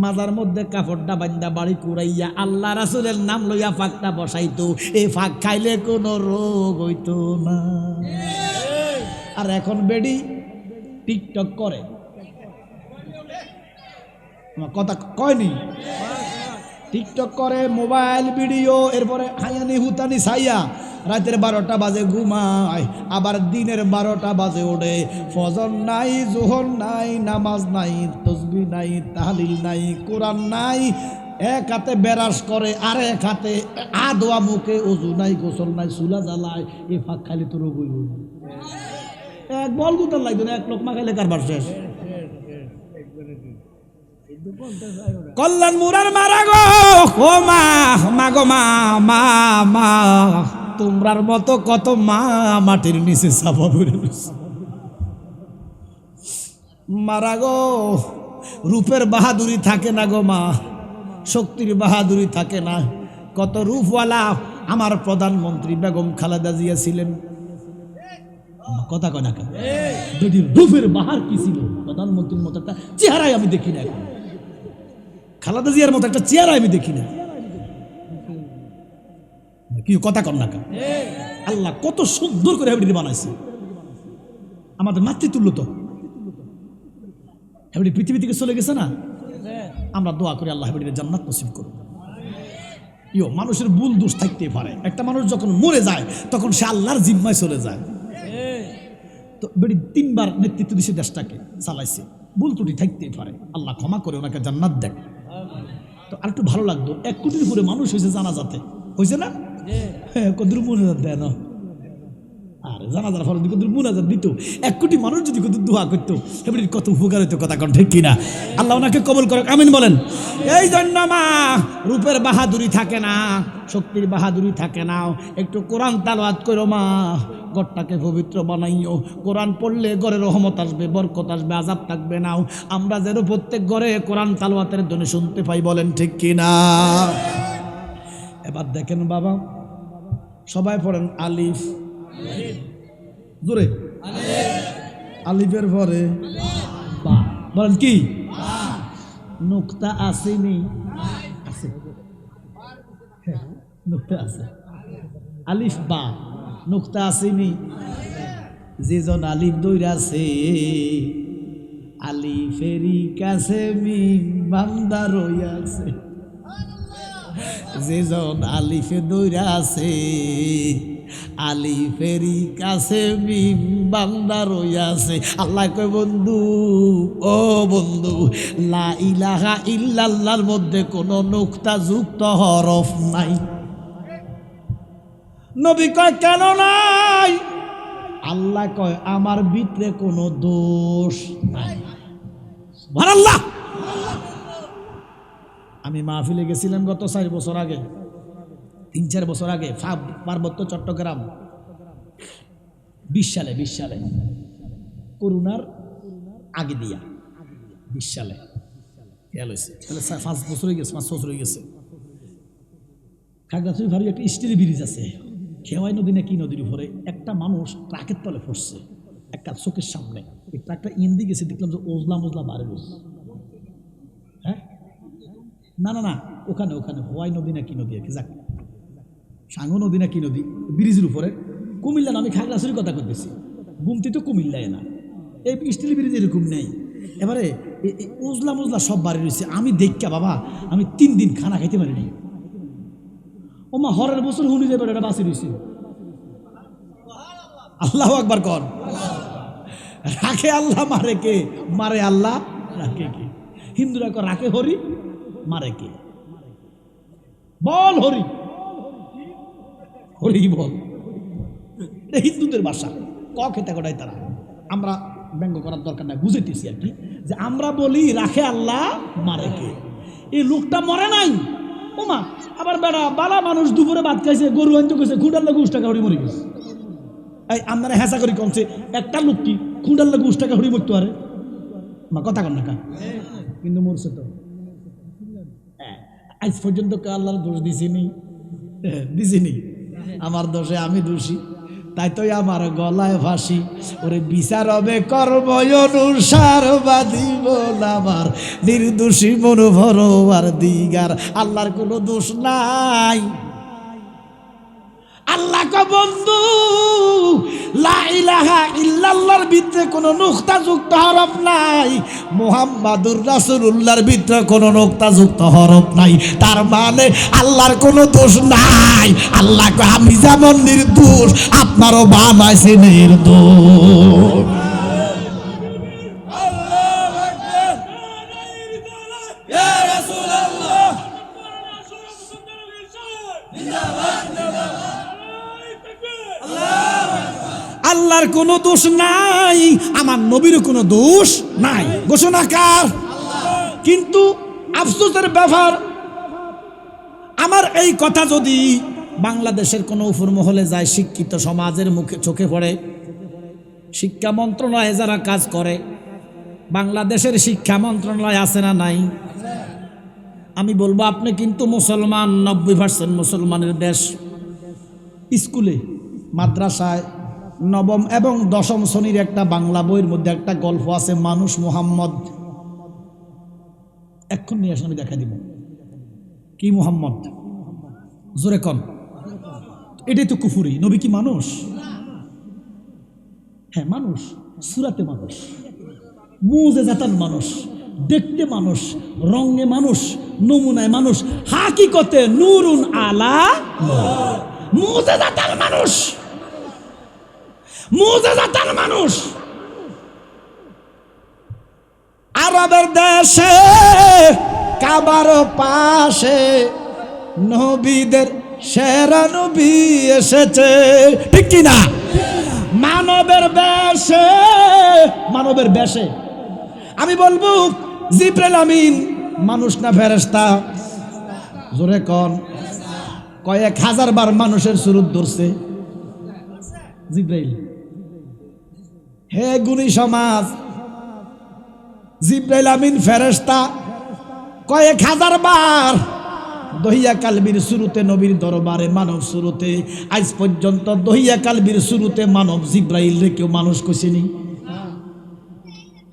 মাজার মধ্যে কাপড়টা বান্ধা বাড়ি কুড়াইয়া আল্লাহ রাসূলের নাম লইয়া ফাঁকটা বসাইতো। এই ফাঁক খাইলে কোনো রোগ হইতো না। আর এখন বেডি টিকটক করে, কথা কয়নি, টিকটক করে, মোবাইল ভিডিও, এরপরে হায়ানি হুতানি ছাইয়া রাতের 12টা বাজে ঘুমায়, আবার দিনের 12টা বাজে ওঠে। ফজর নাই, জোহর নাই, নামাজ নাই, তসবিহ নাই, তাহলিল নাই, কোরআন নাই, এক হাতে বেরাস করে, আর এক হাতে আদোয়া মুখে, ওযু নাই, গোসল নাই, চুলা জ্বালায়। এই ফাঁক খাইলে তো রোগ হইব। এক বল গুতার লাগবে না, 1 লোকমা খাইলে কারবার শেষ। কল্যাণ মুরার মারা গো, ও মা, মাগো মা, মা মা, তোমরার মতো কত মা মাটির নিচে চাপা পড়ে মারা গো। রূপের বাহাদুরি থাকে না গো মা, শক্তির বাহাদুরি থাকে না। কত রূপওয়ালা আমার প্রধানমন্ত্রী বেগম খালেদা জিয়া ছিলেন, কথা কয় না কেন? যদি রূপের বাহার কি ছিল, প্রধানমন্ত্রীর মতো একটা চেহারাই আমি দেখি না, এখন খালেদা জিয়ার মতো একটা চেহারা আমি দেখি না। কি কথা কন না কা? আল্লাহ কত সুন্দর করে হেবড়ি বানাইছে, আমাদের মাতৃতুল্য তো। হেবড়ি পৃথিবী থেকে চলে গেছে না, আমরা দোয়া করি আল্লাহ হেবড়ির জান্নাত নসিব করুন। মানুষের ভুল দোষ থাকতেই পারে, একটা মানুষ যখন মরে যায় তখন সে আল্লাহর জিম্মায় চলে যায়। তো বেড়ি 3 বার নেতৃত্ব দিছে, দেশটাকে চালাইছে, ভুল ত্রুটি থাকতেই পারে, আল্লাহ ক্ষমা করে ওনাকে জান্নাত দেখ। তো আর একটু ভালো লাগতো, 1 কোটির উপরে মানুষ হয়েছে জানাজাতে, হয়েছে না? কদুর মুনাজাত দেয় না, আর জানাজার ফলে কদুর মুনাজাত দিত, 1 কোটি মানুষ যদি কত দোয়া করতো, এবারে কত উপকার হইতো, কথা কোন ঠিক কিনা? আল্লাহ ওনাকে কবুল করুক, আমিন বলেন। এই জন্য মা, রূপের বাহাদুরি থাকে না, শক্তির বাহাদুরি থাকে না, একটু কোরআন তালাওয়াত করো মা, ঘরটাকে পবিত্র বানাইও। কোরআন পড়লে ঘরে রহমত আসবে, বরকত আসবে, আযাব থাকবে না। আমরা যেন প্রত্যেক ঘরে কোরআন তালাওয়াতের ধ্বনি শুনতে পাই, বলেন ঠিক কিনা? এবার দেখেন বাবা, সবাই পড়েন আলিফ, জোরে আলিফের পরে বা, বলেন কি? নুকতা আসেনি? আছে, নুকতা আছে, আলিফ বা নুকতা আসেনি? যেজন আলিফ দইরাছে, আলিফেরই কাছে মিম বান্দা রইয়াছে। যেজন আলিফে দইরা আছে, আলিফেরই কাছে মিম বান্দা রইয়াছে। আল্লাহ কয় বন্ধু, ও বন্ধু, লা ইলাহা ইল্লাল্লাহর মধ্যে কোনো নুকতা যুক্ত হরফ নাই। নবী কয় কেন নাই? আল্লাহ কয় আমার ভিতরে কোনো দোষ নাই। সুবহানাল্লাহ। আমি মাহফিলে গেছিলাম গত 4 বছর আগে, 3-4 বছর আগে, পার্বত্য চট্টগ্রাম, 20 সালে করোনার আগে দিয়া, 20 সালে খেয়াল হয়েছে, তাহলে 5 বছর হয়ে গেছে, 5 বছর হয়ে গেছে। খাগড়াছড়ি ভারী একটা স্টিল ব্রিজ আছে, খেওয়াই নদী না কি নদীর উপরে, একটা মানুষ ট্রাকের তলে পড়ছে, একটা চোখের সামনে। এই ট্রাকটা ইন্দি গেছে, দেখলাম যে ওজলা বাড়ে রয়েছে। হ্যাঁ, না, ওখানে হোয়াই নদী না কি নদী আর কি, যাক সাঙ্গু নদী না কি নদী, ব্রিজের উপরে। কুমিল্লা না, আমি খাগড়াছড়ির কথা করতেছি, গুমতি তো কুমিল্লায় না, এই স্টিল ব্রিজ এরকম নেই। এবারে উজলা সব বাড়ি রয়েছে। আমি দেখা বাবা, আমি 3 দিন খানা খাইতে পারিনি। ওমা হরের বছর হুনি যাবে, এটা বাঁচি রয়েছে। আল্লাহু আকবার কর। রাখে আল্লাহ, মারে কে? মারে আল্লাহ, রাখে কে? হিন্দুরা কর রাখে হরি, মারে কে? বল হরি, হরি বল। এটা হিন্দুদের ভাষা, ক খেতে কটাই তারা। আমরা ব্যঙ্গ করার দরকার নাই, বুঝেতেছি আর কি, যে আমরা বলি রাখে আল্লাহ, মারে কে? এই লোকটা মরে নাই। ওমা আবার বেড়া বালা মানুষ দুপুরে ভাত খাইছে, গরু আনতে গেছে, খুঁটার লাগে 20 টাকা হরি মরে গেছে। এই আপনারা হেঁচা করি কমছে, একটা লোক কি খুঁটার লাগে 20 টাকা হরি মরতে পারে? মা কথা কন না কা, কিন্তু মরছে তো। আজ পর্যন্ত আল্লাহর দোষ দিছিনি, আমার দোষে আমি দোষী, তাই তো আমার গলায় ফাঁসি। ওরে বিচার হবে কর্ম অনুসার, বাদিব আমার নির্দোষী মন ভরবার দিগার। আল্লাহর কোনো দোষ নাই। আল্লাহ ক বন্ধু, লা ইলাহা ইল্লাল্লাহর ভিতরে কোনো নুকতা যুক্ত হরফ নাই, মুহাম্মাদুর রাসূলুল্লাহর ভিতরে কোনো নুকতা যুক্ত হরফ নাই। তার মানে আল্লাহর কোনো দোষ নাই। আল্লাহ ক আমি যেমন নির্দোষ, আপনারও বানাইছে নির্দোষ। আল্লাহর কোনো দোষ নাই, আমার নবীর কোনো দোষ নাই, ঘোষণাকার। কিন্তু আফসোসের ব্যাপার, আমার এই কথা যদি বাংলাদেশের কোনো উপর মহলে যায়, শিক্ষিত সমাজের মুখে চোখে পড়ে, শিক্ষা মন্ত্রণালয়ে যারা কাজ করে, বাংলাদেশের শিক্ষা মন্ত্রণালয় আছে না নাই? আমি বলবো আপনি কিন্তু মুসলমান, 90% মুসলমানের দেশ। স্কুলে মাদ্রাসায় 9ম এবং 10ম শ্রেণীর একটা বাংলা বইয়ের মধ্যে একটা গল্প আছে, মানুষ মুহাম্মদ। এখন নিয়ে আসেন, আমি দেখা দিব। কি মুহাম্মদ? জোরে কন। এটাই তো কুফুরি। নবী কি মানুষ? হ্যাঁ মানুষ, সুরাতে মানুষ, মুজেজাতান মানুষ, দেখতে মানুষ, রঙে মানুষ, নমুনায় মানুষ, হাকিকতে নূরুন আলা মুজেজাতান মানুষ, মুজেজাতান মানুষ। আরবের দেশে কাবার পাশে নবীদের সেরা নবী এসেছে, ঠিক কিনা? মানবের বেশে, মানবের বেশে। আমি বলবো জিবরাইল আমিন মানুষ না ফেরেশতা? জোরে কোন। কয়েক হাজার বার মানুষের সুরত ধরছে জিবরাইল। হে গুণী সমাজ, জিবরাইল আমিন ফেরেশতা কয়েক হাজার বার দহিয়া কালবির শুরুতে নবীর দরবারে মানব শুরুতে, আজ পর্যন্ত দহিয়া কালবির শুরুতে মানব জিব্রাইল রে কেউ মানুষ কইছেনি?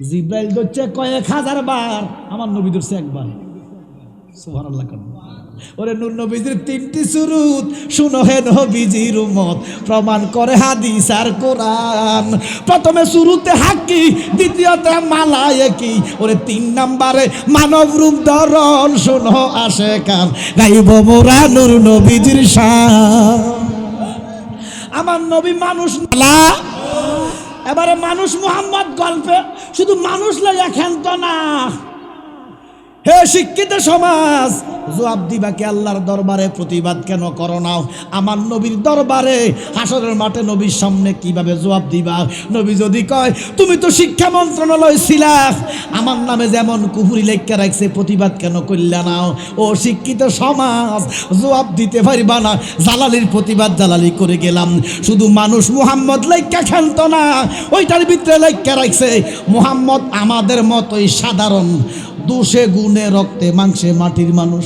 জিব্রাইল ধরছে কয়েক হাজার বার, আমার নবী ধরছে একবার। সুবহানাল্লাহ। ওরে নূর নবীজির তিনটি সুরুত শুনো হে নবীজির উম্মত, প্রমাণ করে হাদিস আর কোরআন। প্রথমে সুরুতে হাক্কি, দ্বিতীয়তে মালায়েকি, ওরে তিন নম্বরে মানব রূপ ধরন শুনো আশেকান, গাইব মোরা নূর নবীজির শান। আমার নবী মানুষ না। এবারে মানুষ মুহাম্মদ গল্পে শুধু মানুষ লাগে খেলত না। হে শিক্ষিত সমাজ, জবাব দিবা কি আল্লাহর দরবারে? প্রতিবাদ কেন করো না? আমার নবীর দরবারে হাসরের মাঠে নবীর সামনে কিভাবে জবাব দিবা? নবী যদি কয় তুমি তো শিক্ষা মন্ত্রণালয় ছিলা, আমার নামে যেমন কুফরি লেখা রাখছে, প্রতিবাদ কেন করলা না? ও শিক্ষিত সমাজ, জবাব দিতে পারবা না। জালালির প্রতিবাদ জালালি করে গেলাম, শুধু মানুষ মুহাম্মদ লেখা খেলত না, ওইটার ভিতরে লেখা রাখছে মুহাম্মদ আমাদের মতোই সাধারণ, দোষে গুণে রক্তে মাংসে মাটির মানুষ।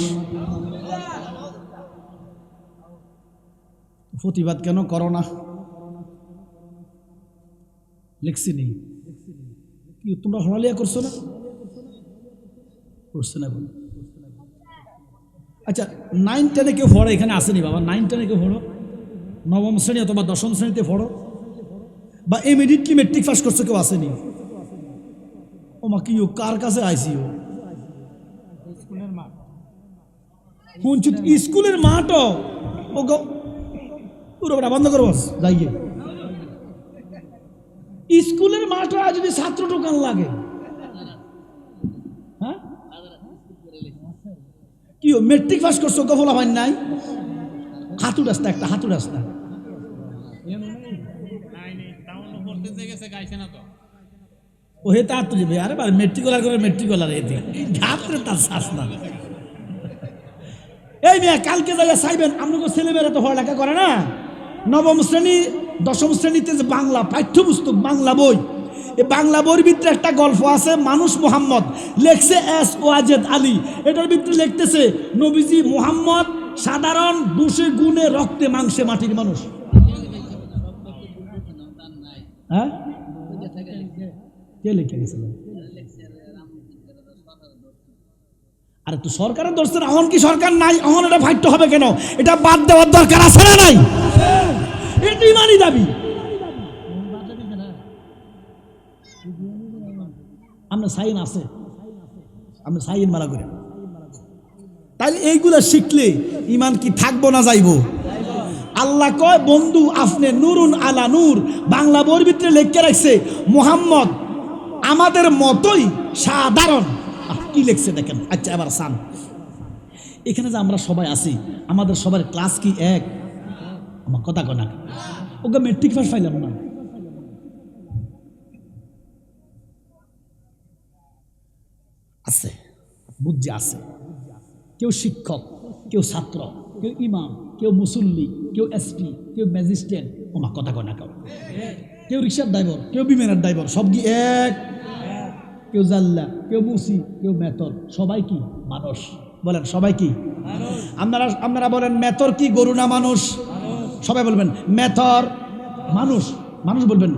প্রতিবাদ কেন করো না? লেখছি নেই কি তোমরা হলালিয়া করছো না? করছে না বল। আচ্ছা 9-10 কেউ পড়ো? এখানে আসেনি বাবা। 9-10 কেউ পড়ো? নবম শ্রেণী অথবা দশম শ্রেণীতে পড়ো, বা ইমিডিয়েটলি মেট্রিক পাস করছো কেউ আসেনি? ও মা কি কার কাছে আইসি? ও স্কুলের মাঠও ও পুরোটা বন্ধ করবো যাইয়ে। স্কুলের মাঠও যদি ছাত্র টোকান লাগে, হ্যাঁ কি মেট্রিক পাস করছো গফলা হয় নাই? হাতু রাস্তা, একটা হাতু রাস্তা। ও হে তার তো যাবে। আরে বার মেট্রিকুলার করে মেট্রিকুলার এতে ঘাতরে তার শ্বাস না। এই মেয়ে কালকে যাইয়া চাইবেন, আপনাকে ছেলেমেয়েরা তো পড়ালেখা করে না। নবম শ্রেণী দশম শ্রেণীতে যে বাংলা পাঠ্যপুস্তক, বাংলা বই, এই বাংলা বইয়ের ভিতরে একটা গল্প আছে, মানুষ মুহাম্মদ লেখছে এস ওয়াজেদ আলী। এটার ভিতরে লিখতেছে নবীজি মুহাম্মদ সাধারণ, দোষে গুণে রক্তে মাংসে মাটির মানুষ। হ্যাঁ কে লিখে গেছিল? আরে তো সরকারের দোষ না, এখন কি সরকার নাই? এখন এটা ফাইট হবে কেন? এটা বাদ দেওয়ার দরকার আছে না নাই? এটা ইমানি দাবি। আমরা সাইন আছে, আমরা সাইন মারা করে। তাইলে এইগুলো শিখলে ইমান কি থাকবো না যাইবো? আল্লাহ কয় বন্ধু আপনি নুরুন আলা নূর। বাংলা বইয়ের ভিতরে লেখা রাখছে মুহাম্মদ আমাদের মতোই সাধারণ। কি লিখছে দেখেন। আচ্ছা এবার সান, এখানে যে আমরা সবাই আছি, আমাদের সবার ক্লাস কি এক? আমার কথা কনা ওকে মেট্রিক পাস পাইলাম না। আছে বুঝছে আছে, কেউ শিক্ষক, কেউ ছাত্র, কেউ ইমাম, কেউ মুসল্লি, কেউ এসপি, কেউ ম্যাজিস্ট্রেট। আমার কথা কনা কেউ রিক্সার ড্রাইভার, কেউ বিমানের ড্রাইভার, সব কি এক? কেউ জাল্লা, কেউ মুসি, কেউ মেতর, সবাই কি মানুষ? বলেন সবাই কি? আপনারা বলেন মেতর কি গরু না মানুষ? সবাই বলবেন মেতর মানুষ। মানুষ বলবেন।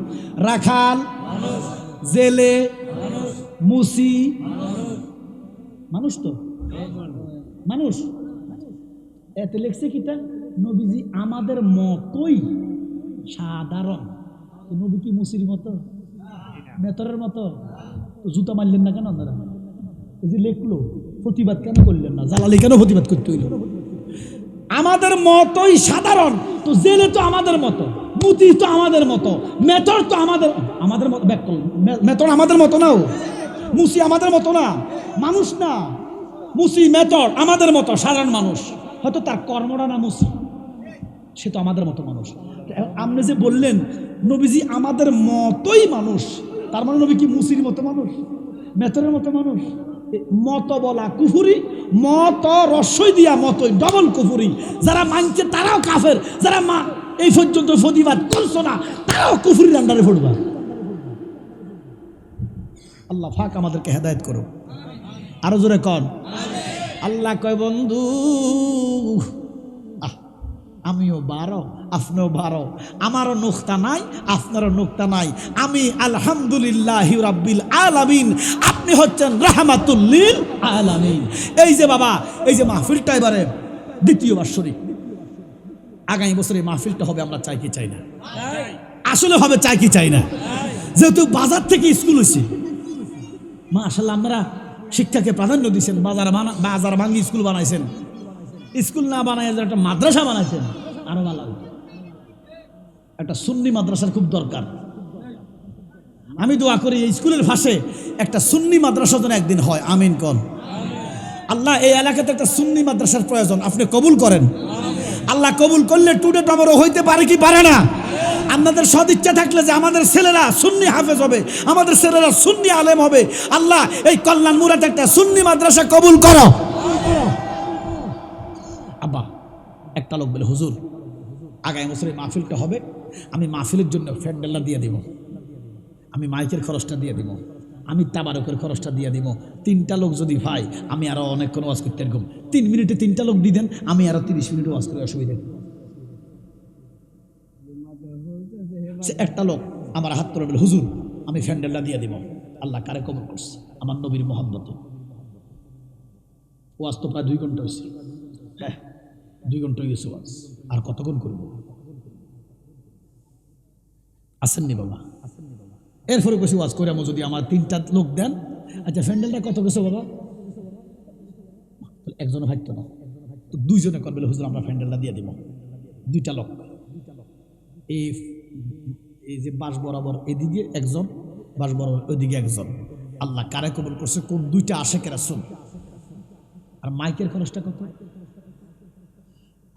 রাখাল, জেলে, মুসি মানুষ তো মানুষ। এতে লেখছে কিটা নবীজি আমাদের মতোই সাধারণ। নবী কি মুসির মতো, মেতরের মতো? তো জুতা মারলেন না কেন আপনারা? এই যে লেখলো, প্রতিবাদ কেন করলেন না? জালালি কেন প্রতিবাদ করতে হইল? আমাদের মতোই সাধারণ, তো জেলে তো আমাদের মতো, মুতি তো আমাদের মতো, মেতর তো আমাদের মতো। মেতর আমাদের মতো না, মুসি আমাদের মতো না, মানুষ না। মুসি মেতর আমাদের মতো সাধারণ মানুষ, হয়তো তার কর্মটা না মুসি, সে তো আমাদের মতো মানুষ। আপনি যে বললেন নবীজি আমাদের মতোই মানুষ, তার মানে নবী কি মুসির মতো মানুষ, মেতরের মতো মানুষ? মত বলা কুফুরি, মত রস্যই দিয়া মতই ডবল কুফুরি। যারা মানছে তারাও কাফের, যারা এই পর্যন্ত প্রতিবাদ করছো না তারাও কুফুরির আন্ডারে পড়বা। আল্লাহ পাক আমাদেরকে হেদায়েত করো। আরো জোরে কন আল্লাহ। কয় বন্ধু আমিও 12, আপনিও 12, আমারও নুকতা নাই, আপনারও নুকতা নাই। আমি আলহামদুলিল্লাহি রাব্বিল আলামিন, আপনি হচ্ছেন রাহমাতুল লিল আলামিন। এই যে বাবা, এই যে মাহফিলটা এবারে দ্বিতীয় বার্ষিক, আগামী বছর এই মাহফিলটা হবে, আমরা চাই কি চাই না? আসলে হবে, চাই কি চাই না? যেহেতু বাজার থেকে স্কুল হয়েছে, মাশাআল্লাহ আপনারা শিক্ষাকে প্রাধান্য দিচ্ছেন, বাজার ভাঙ্গি স্কুল বানাইছেন। স্কুল না বানায় একটা মাদ্রাসা বানাইছেন, আরো ভালো। একটা সুন্নি মাদ্রাসার খুব দরকার। আমি দোয়া করি এই স্কুলের পাশে একটা সুন্নি মাদ্রাসা যেন একদিন হয়। আমিন কোন আল্লাহ। এই এলাকাতে একটা সুন্নি মাদ্রাসার প্রয়োজন, আপনি কবুল করেন। আল্লাহ কবুল করলে টুডে টমারও হইতে পারে কি পারে না? আপনাদের সদিচ্ছা থাকলে যে আমাদের ছেলেরা সুন্নি হাফেজ হবে, আমাদের ছেলেরা সুন্নি আলেম হবে, আল্লাহ এই কল্যাণ মুরাদে একটা সুন্নি মাদ্রাসা কবুল করো। আব্বা একটা লোক বলে, হুজুর আগামী বছর মাহফিলটা হবে, আমি মাহফিলের জন্য ফ্যান্ডেলটা দিয়ে দিব, আমি মাইকের খরচটা দিয়ে দিব, আমি তাবারকের খরচটা দিয়ে দিব। 3টা লোক যদি ভাই, আমি আরো অনেকক্ষণ ওয়াজ করতে, এরকম 3 মিনিটে 3টা লোক দিয়ে দেন, আমি আরো 30 মিনিট ওয়াজ করে, অসুবিধা। সে একটা লোক আমার হাত ধরে বলে, হুজুর আমি ফ্যান্ডেলটা দিয়ে দিব। আল্লাহ কারে কবুল করছে? আমার নবীর মোহাম্মতে। ওয়াজ তো প্রায় 2 ঘন্টা হয়েছে। হ্যাঁ 2 ঘন্টা হয়ে গেছে ওয়াজ, আর কতক্ষণ করবো? আসেননি বাবা? এরপরে বেশি ওয়াজ করে আমি যদি আমার 3টা লোক দেন। আচ্ছা ফ্যান্ডেলটা কত গেছে বাবা? একজনে ভাগতো না, তো 2 জনে করবে, হুজুর আমরা ফ্যান্ডেলটা দিয়ে দিব। 2টা লোক, এই যে বাস বরাবর এদিকে একজন, বাস বরাবর ওইদিকে একজন। আল্লাহ কারে কবুল করছে? কোন 2টা আশেকের রাসূল। আর মাইকের খরচটা কত?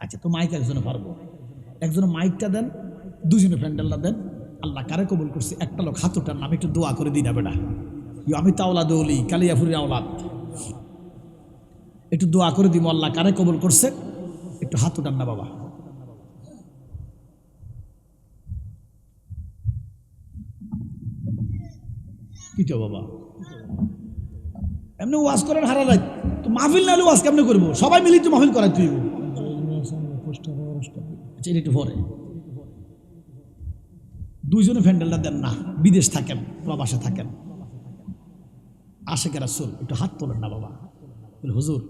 আচ্ছা তো মাইক একজনে পারবো, একজনে মাইকটা দেন, 2 জনে ফ্যান্ডেলটা দেন। আল্লাহ কারে কবুল করছে? একটা লোক হাত ওঠার নামে একটু দোয়া করে দিন। বেটা আমি তাওলা দৌলি কালিয়াফুরির আওলাদ, একটু দোয়া করে দিব। আল্লাহ কারে কবুল করছে? একটু হাত ওঠান না বাবা। কি তো বাবা এমনি ওয়াজ করার হারা রাত, তো মাহফিল না হলে ওয়াজ কেমনে করবো? সবাই মিলি তো মাহফিল করাই তুই। একটু পরে 2 জনে ফ্যান্ডেলটা দেন না, বিদেশ থাকেন, প্রবাসে থাকেন, আশেকের রাসূল, একটু হাত তোলেন না বাবা। হুজুর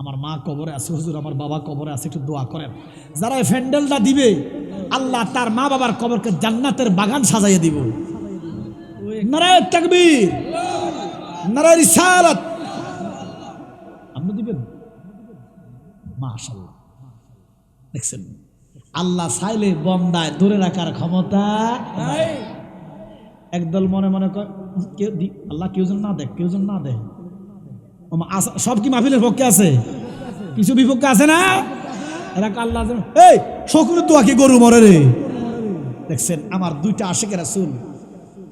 আমার মা কবরে আছে, হুজুর আমার বাবা কবরে আছে, একটু দোয়া করেন। যারা এই ফ্যান্ডেলটা দিবে আল্লাহ তার মা বাবার কবরকে জান্নাতের বাগান সাজাইয়ে দিব। নারায়ে তাকবীর, নারায়ে রিসালাত। আপনি দিবেন? মাশাআল্লাহ। দেখছেন আল্লাহ চাইলে বন্দায় ধরে রাখার ক্ষমতা নাই। একদল মনে মনে কয় কেউ আল্লাহ কেউ যেন না দেখ, কেউ যেন না দেখ। সব কি মাহফিলের পক্ষে আছে? কিছু বিপক্ষে আছে না? এরা আল্লাহ এই শকুনের দোয়া কি গরু মরে রে? দেখছেন আমার 2টা আশেকের রাসূল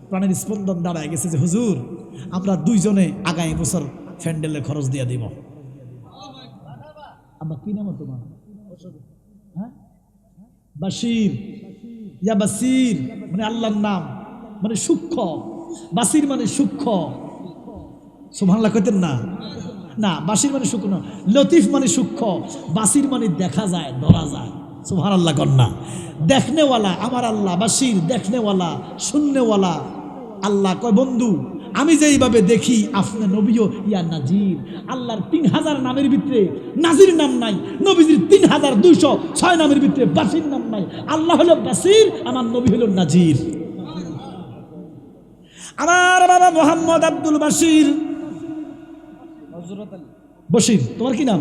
প্রাণের স্পন্দন দাঁড়ায় গেছে যে হুজুর আমরা 2 জনে আগামী বছর ফ্যান্ডেলের খরচ দিয়ে দিব। আমার কি নাম তোমার? হ্যাঁ বাসির, ইয়া বাসির মানে আল্লাহর নাম, মানে সূক্ষ্ম। বাসির মানে সূক্ষ্ম। সুবহানাল্লাহ কইতেন না? না বাসির মানে সূক্ষ্ম না, লতিফ মানে সূক্ষ্ম, বাসির মানে দেখা যায়, ধরা যায়। সুবহানাল্লাহ কর না? দেখনেওয়ালা আমার আল্লাহ, বাসির দেখনেওয়ালা, শুননেওয়ালা। আল্লাহ কয় বন্ধু আমি যেইভাবে দেখি আপনি নবীও ইয়া নাজির। আল্লাহর 3000 নামের ভিতরে নাজির নাম নাই, নবীজির 3206 নামের ভিতরে বাসির নাম নাই। আল্লাহ হলো বাসির, আমার নবী হলো নাজির। আমার বাবা মোহাম্মদ আব্দুল বাসির বশির, তোমার কি নাম?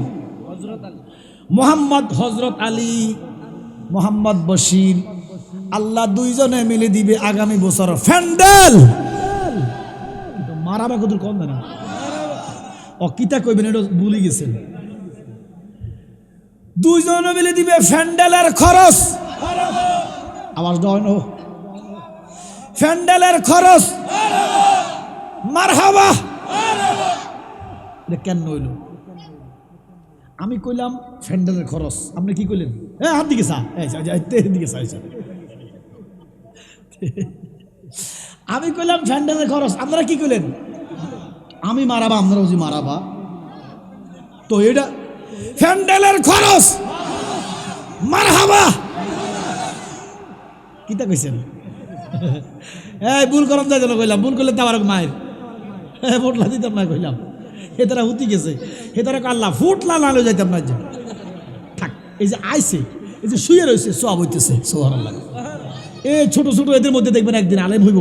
মোহাম্মদ হযরত আলী, মোহাম্মদ বশির। আল্লাহ দুইজনে মিলে দিবে আগামী বছর ফ্যান্ডেল। মারাবা কত কম না অকিতা কইবেন, এটা ভুলে গেছেন। দুইজনে মিলে দিবে ফ্যান্ডেলের খরচ। আওয়াজটা হয় না? ফ্যান্ডেলের খরচ। মারহাবা। এটা কেন হইল? আমি কইলাম ফ্যান্ডেলের খরচ, আপনি কি কইলেন? হ্যাঁ, হাত দিকে চা, দিকে চা। আমি কইলাম ফ্যান্ডেলের খরচ, আপনারা কি কইলেন? আমি মারাবা, আপনারা ওজি মারাবা। তো এটা ফ্যান্ডেলের খরচ। মারহাবা। কিতা কইছেন? এই ভুল করম যাই যেন কইলাম, ভুল করলে তো আবার মায়ের ফুটলা দিতাম না কইলাম। হেতারা হুতি গেছে, হেতারা আল্লাহ ফুটলা না লয়ে যাইতাম না। থাক, এই যে আইছে, এই যে শুয়ে রয়েছে, সব হইতেছে। সুবহানাল্লাহ। এই ছোট ছোট এদের মধ্যে দেখবেন একদিন আলেম হইব,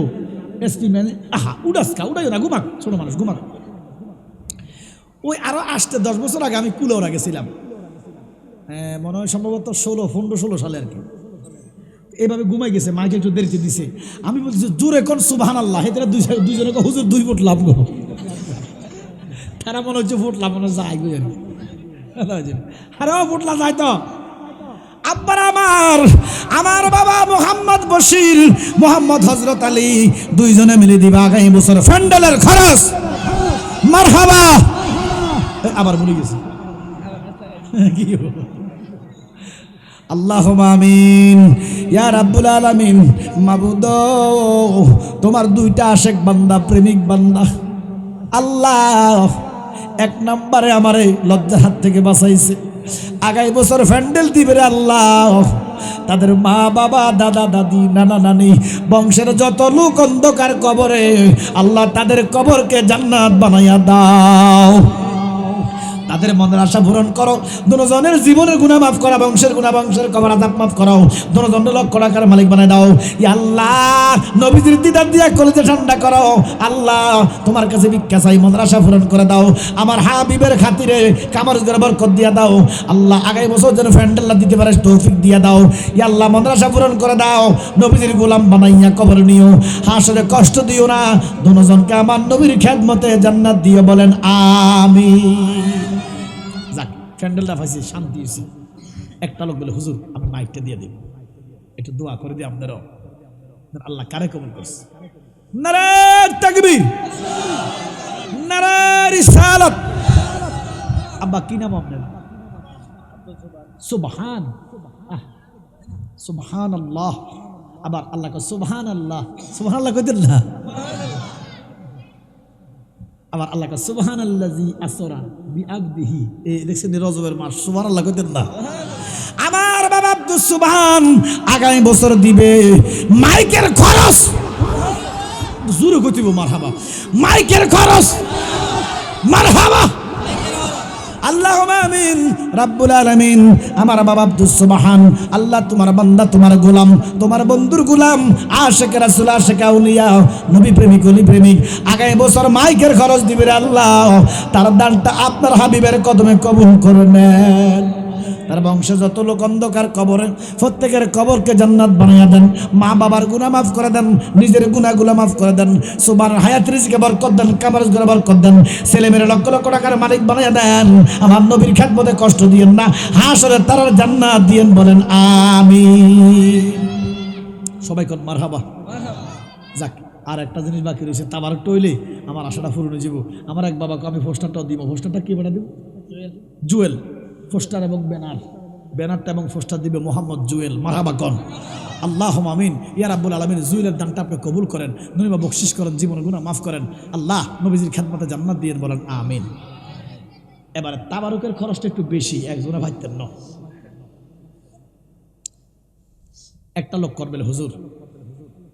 এসপি মানে আহা উড়াসকা, উড়াই না, ঘুমাক, ছোট মানুষ ঘুমাক। ওই আরো আসতে 10 বছর আগে আমি কুলাউড়া গেছিলাম, মনে হয় সম্ভবত 16 সালে আর কি। এইভাবে ঘুমাই গেছে, মাইকে একটু দেরিতে দিছে। আমি বলছি জোরে কোন সুবহানাল্লাহ। হেতারা দুইজনে হুজুর 2 ফুট লাভ গো। তারা মনে হচ্ছে ফুটলা মনে যায় গো, আরে ফুটলা যায় তো। আব্বার আমার বাবা মোহাম্মদ বশির, মোহাম্মদ হযরত আলী দুইজনে মিলে দিবা আগামী বছর ফ্যান্ডেলের খরচ। মারহাবা। আবার ভুলে গেছি কি? আল্লাহুম্মা আমিন ইয়া রাব্বুল আলামিন। মাবুদ, তোমার 2টা আশেক বান্দা, প্রেমিক বান্দা। আল্লাহ 1 নম্বরে আমারে লজ্জার হাত থেকে বাঁচাইছে। আগামী বছর ফ্যান্ডেল দিবে রে আল্লাহ। তাদের মা বাবা, দাদা দাদি, নানা নানি, বংশের যত লোক অন্ধকার কবরে, আল্লাহ তাদের কবরকে জান্নাত বানাইয়া দাও। তাদের মনের আশা পূরণ করো। দুজনের জীবনের গুনাহ মাফ করা, বংশের গুনাহ, বংশের কবর আযাব মাফ করো। দুজনের লক্ষ টাকার মালিক বানায় দাও। ইয়া আল্লাহ, নবীজির দিদার দিয়া কলেজে ঠান্ডা করো। আল্লাহ, তোমার কাছে ভিক্ষা চাই, মনের আশা পূরণ করে দাও। আমার হাবিবের খাতিরে কামারুজ করে বরকত দিয়া দাও। আল্লাহ, আগামী বছর যেন ফ্যান্ডেল দিতে পারে তৌফিক দিয়া দাও। ইয়া আল্লাহ, মনের আশা পূরণ করে দাও। নবীজির গোলাম বানাইয়া কবর নিও, হাসরে কষ্ট দিও না। দুজনকে আমার নবীর খেদমতে জান্নাত দিও, বলেন আমিন। ফ্যান্ডেলটা পাইছি, শান্তি হয়েছি। একটা লোক বলে হুজুর আমি মাইকটা দিয়ে দিই, একটু দোয়া করে দিই আপনারও। আল্লাহ কারে কবুল করছে? নারে তাকবীর, নারে রিসালাত। আব্বা কি নাম আপনার? সুবহান, সুবহানাল্লাহ। আবার আল্লাহ কয় সুবহানাল্লাহ। সুবহানাল্লাহ কইতেন না? আবার আল্লাহ কয় সুবহানাল্লাযী আসরা বিআবদিহি। এই দেখছেন রজবের মাস, সুবহানাল্লাহ কইতেন না? আমার বাবা আব্দুস সুবহান আগামী বছর দিবে মাইকের খরচ। জোরে কইতিব মারহাবা। মাইকের খরচ। মারহাবা। আল্লাহুম্মা আমিন রাব্বুল আলামিন। আমার বাবা আব্দুস সুবহান, আল্লাহ তোমার বান্দা, তোমার গোলাম, তোমার বন্ধুর গোলাম, আশিক রাসূল, আশিক আউলিয়া, নবী প্রেমিক, ওলি প্রেমিক, আগামী বছর মাইকের খরচ দিবে আল্লাহ। তার দানটা আপনার হাবিবের কদমে কবুল করে নেন। তার বংশে যত লোক অন্ধকার কবরে, প্রত্যেকের কবরকে জান্নাত বানাইয়া দেন। মা বাবার গুনাহ মাফ করে দেন, নিজের গুনাহগুলো মাফ করে দেন। সুবহান হায়াত রিজকে বরকত দেন, কামারুজ করে বরকত দেন। ছেলে মেয়ে লক্ষ লক্ষ টাকার মালিক বানাইয়া দেন। আমার নবীর খেদমতে কষ্ট দিয়েন না, হাসরে তার জান্নাত দিয়েন, বলেন আমিন। সবাই কোন মারহাবা। যাক, আর একটা জিনিস বাকি রয়েছে, তাবারক হইলে আমার আশাটা পূরণ হয়ে যাব। আমার এক বাবাকে আমি পোস্টারটাও দিব। পোস্টারটা কি বানা দিব? জুয়েল। পোস্টার এবং ব্যানার, ব্যানারটা এবং পোস্টার দিবে মোহাম্মদ জুয়েল। মারহাবা কোন? আল্লাহুম্মা আমিন ইয়া রাব্বুল আলামিন। জুয়েলের দানটা আপনি কবুল করেন, নবীমা বকশিশ করেন, জীবনের গুনাহ মাফ করেন। আল্লাহ নবীজির খেদমতে জান্নাত দিয়েন, বলেন আমিন। এবারে তাবারকের খরচটা একটু বেশি, একজনে ভাইতেন না। একটা লোক করবে হুজুর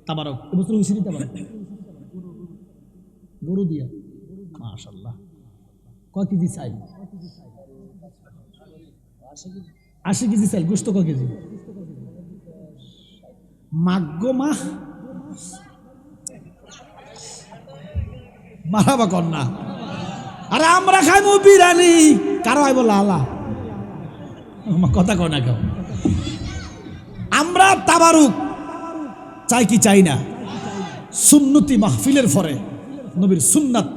তাবারক এবছর হয়েছে, তাবারক গরু দিয়া, মাশাআল্লাহ। কয় কেজি চাই? 80 কেজি চাই। গোস্ত কয় কেজি? মাগ্গো মা মারাবা কন্যা। আরে আমরা খাইমু বিরিয়ানি, কারো আইব লালা, কথা কয় না কেউ। আমরা তাবারুক চাই কি চাই না? সুন্নতি মাহফিলের পরে নবীর সুন্নাত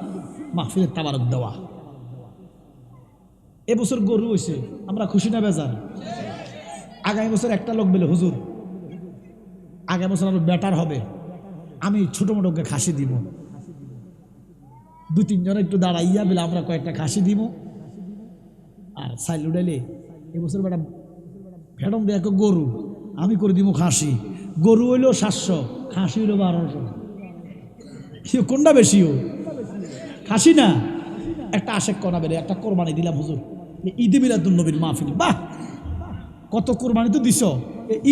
মাহফিলের তাবারুক দেওয়া। এবছর গরু হয়েছে, আমরা খুশি না বেজার? আগামী বছর একটা লোক বলে হুজুর আগামী বছর আরো বেটার হবে, আমি ছোট মোটোকে খাসি দিব। 2-3 জন একটু দাঁড়াইয়া বলে আমরা কয়েকটা খাসি দিব। আর সাইল উঠাইলে এবছর বেটা ফেডম দিয়ে গরু, আমি করে দিব খাসি। গরু হইলো 700, খাসি হইলো 1200। কোনটা বেশি? ও খাসি না, একটা আশেক করা বেলে একটা কোরবানি দিলাম হুজুর, ঈদে মিলাদুন নবীর মাহফিল। বাহ, কত কোরবানি তো দিছ,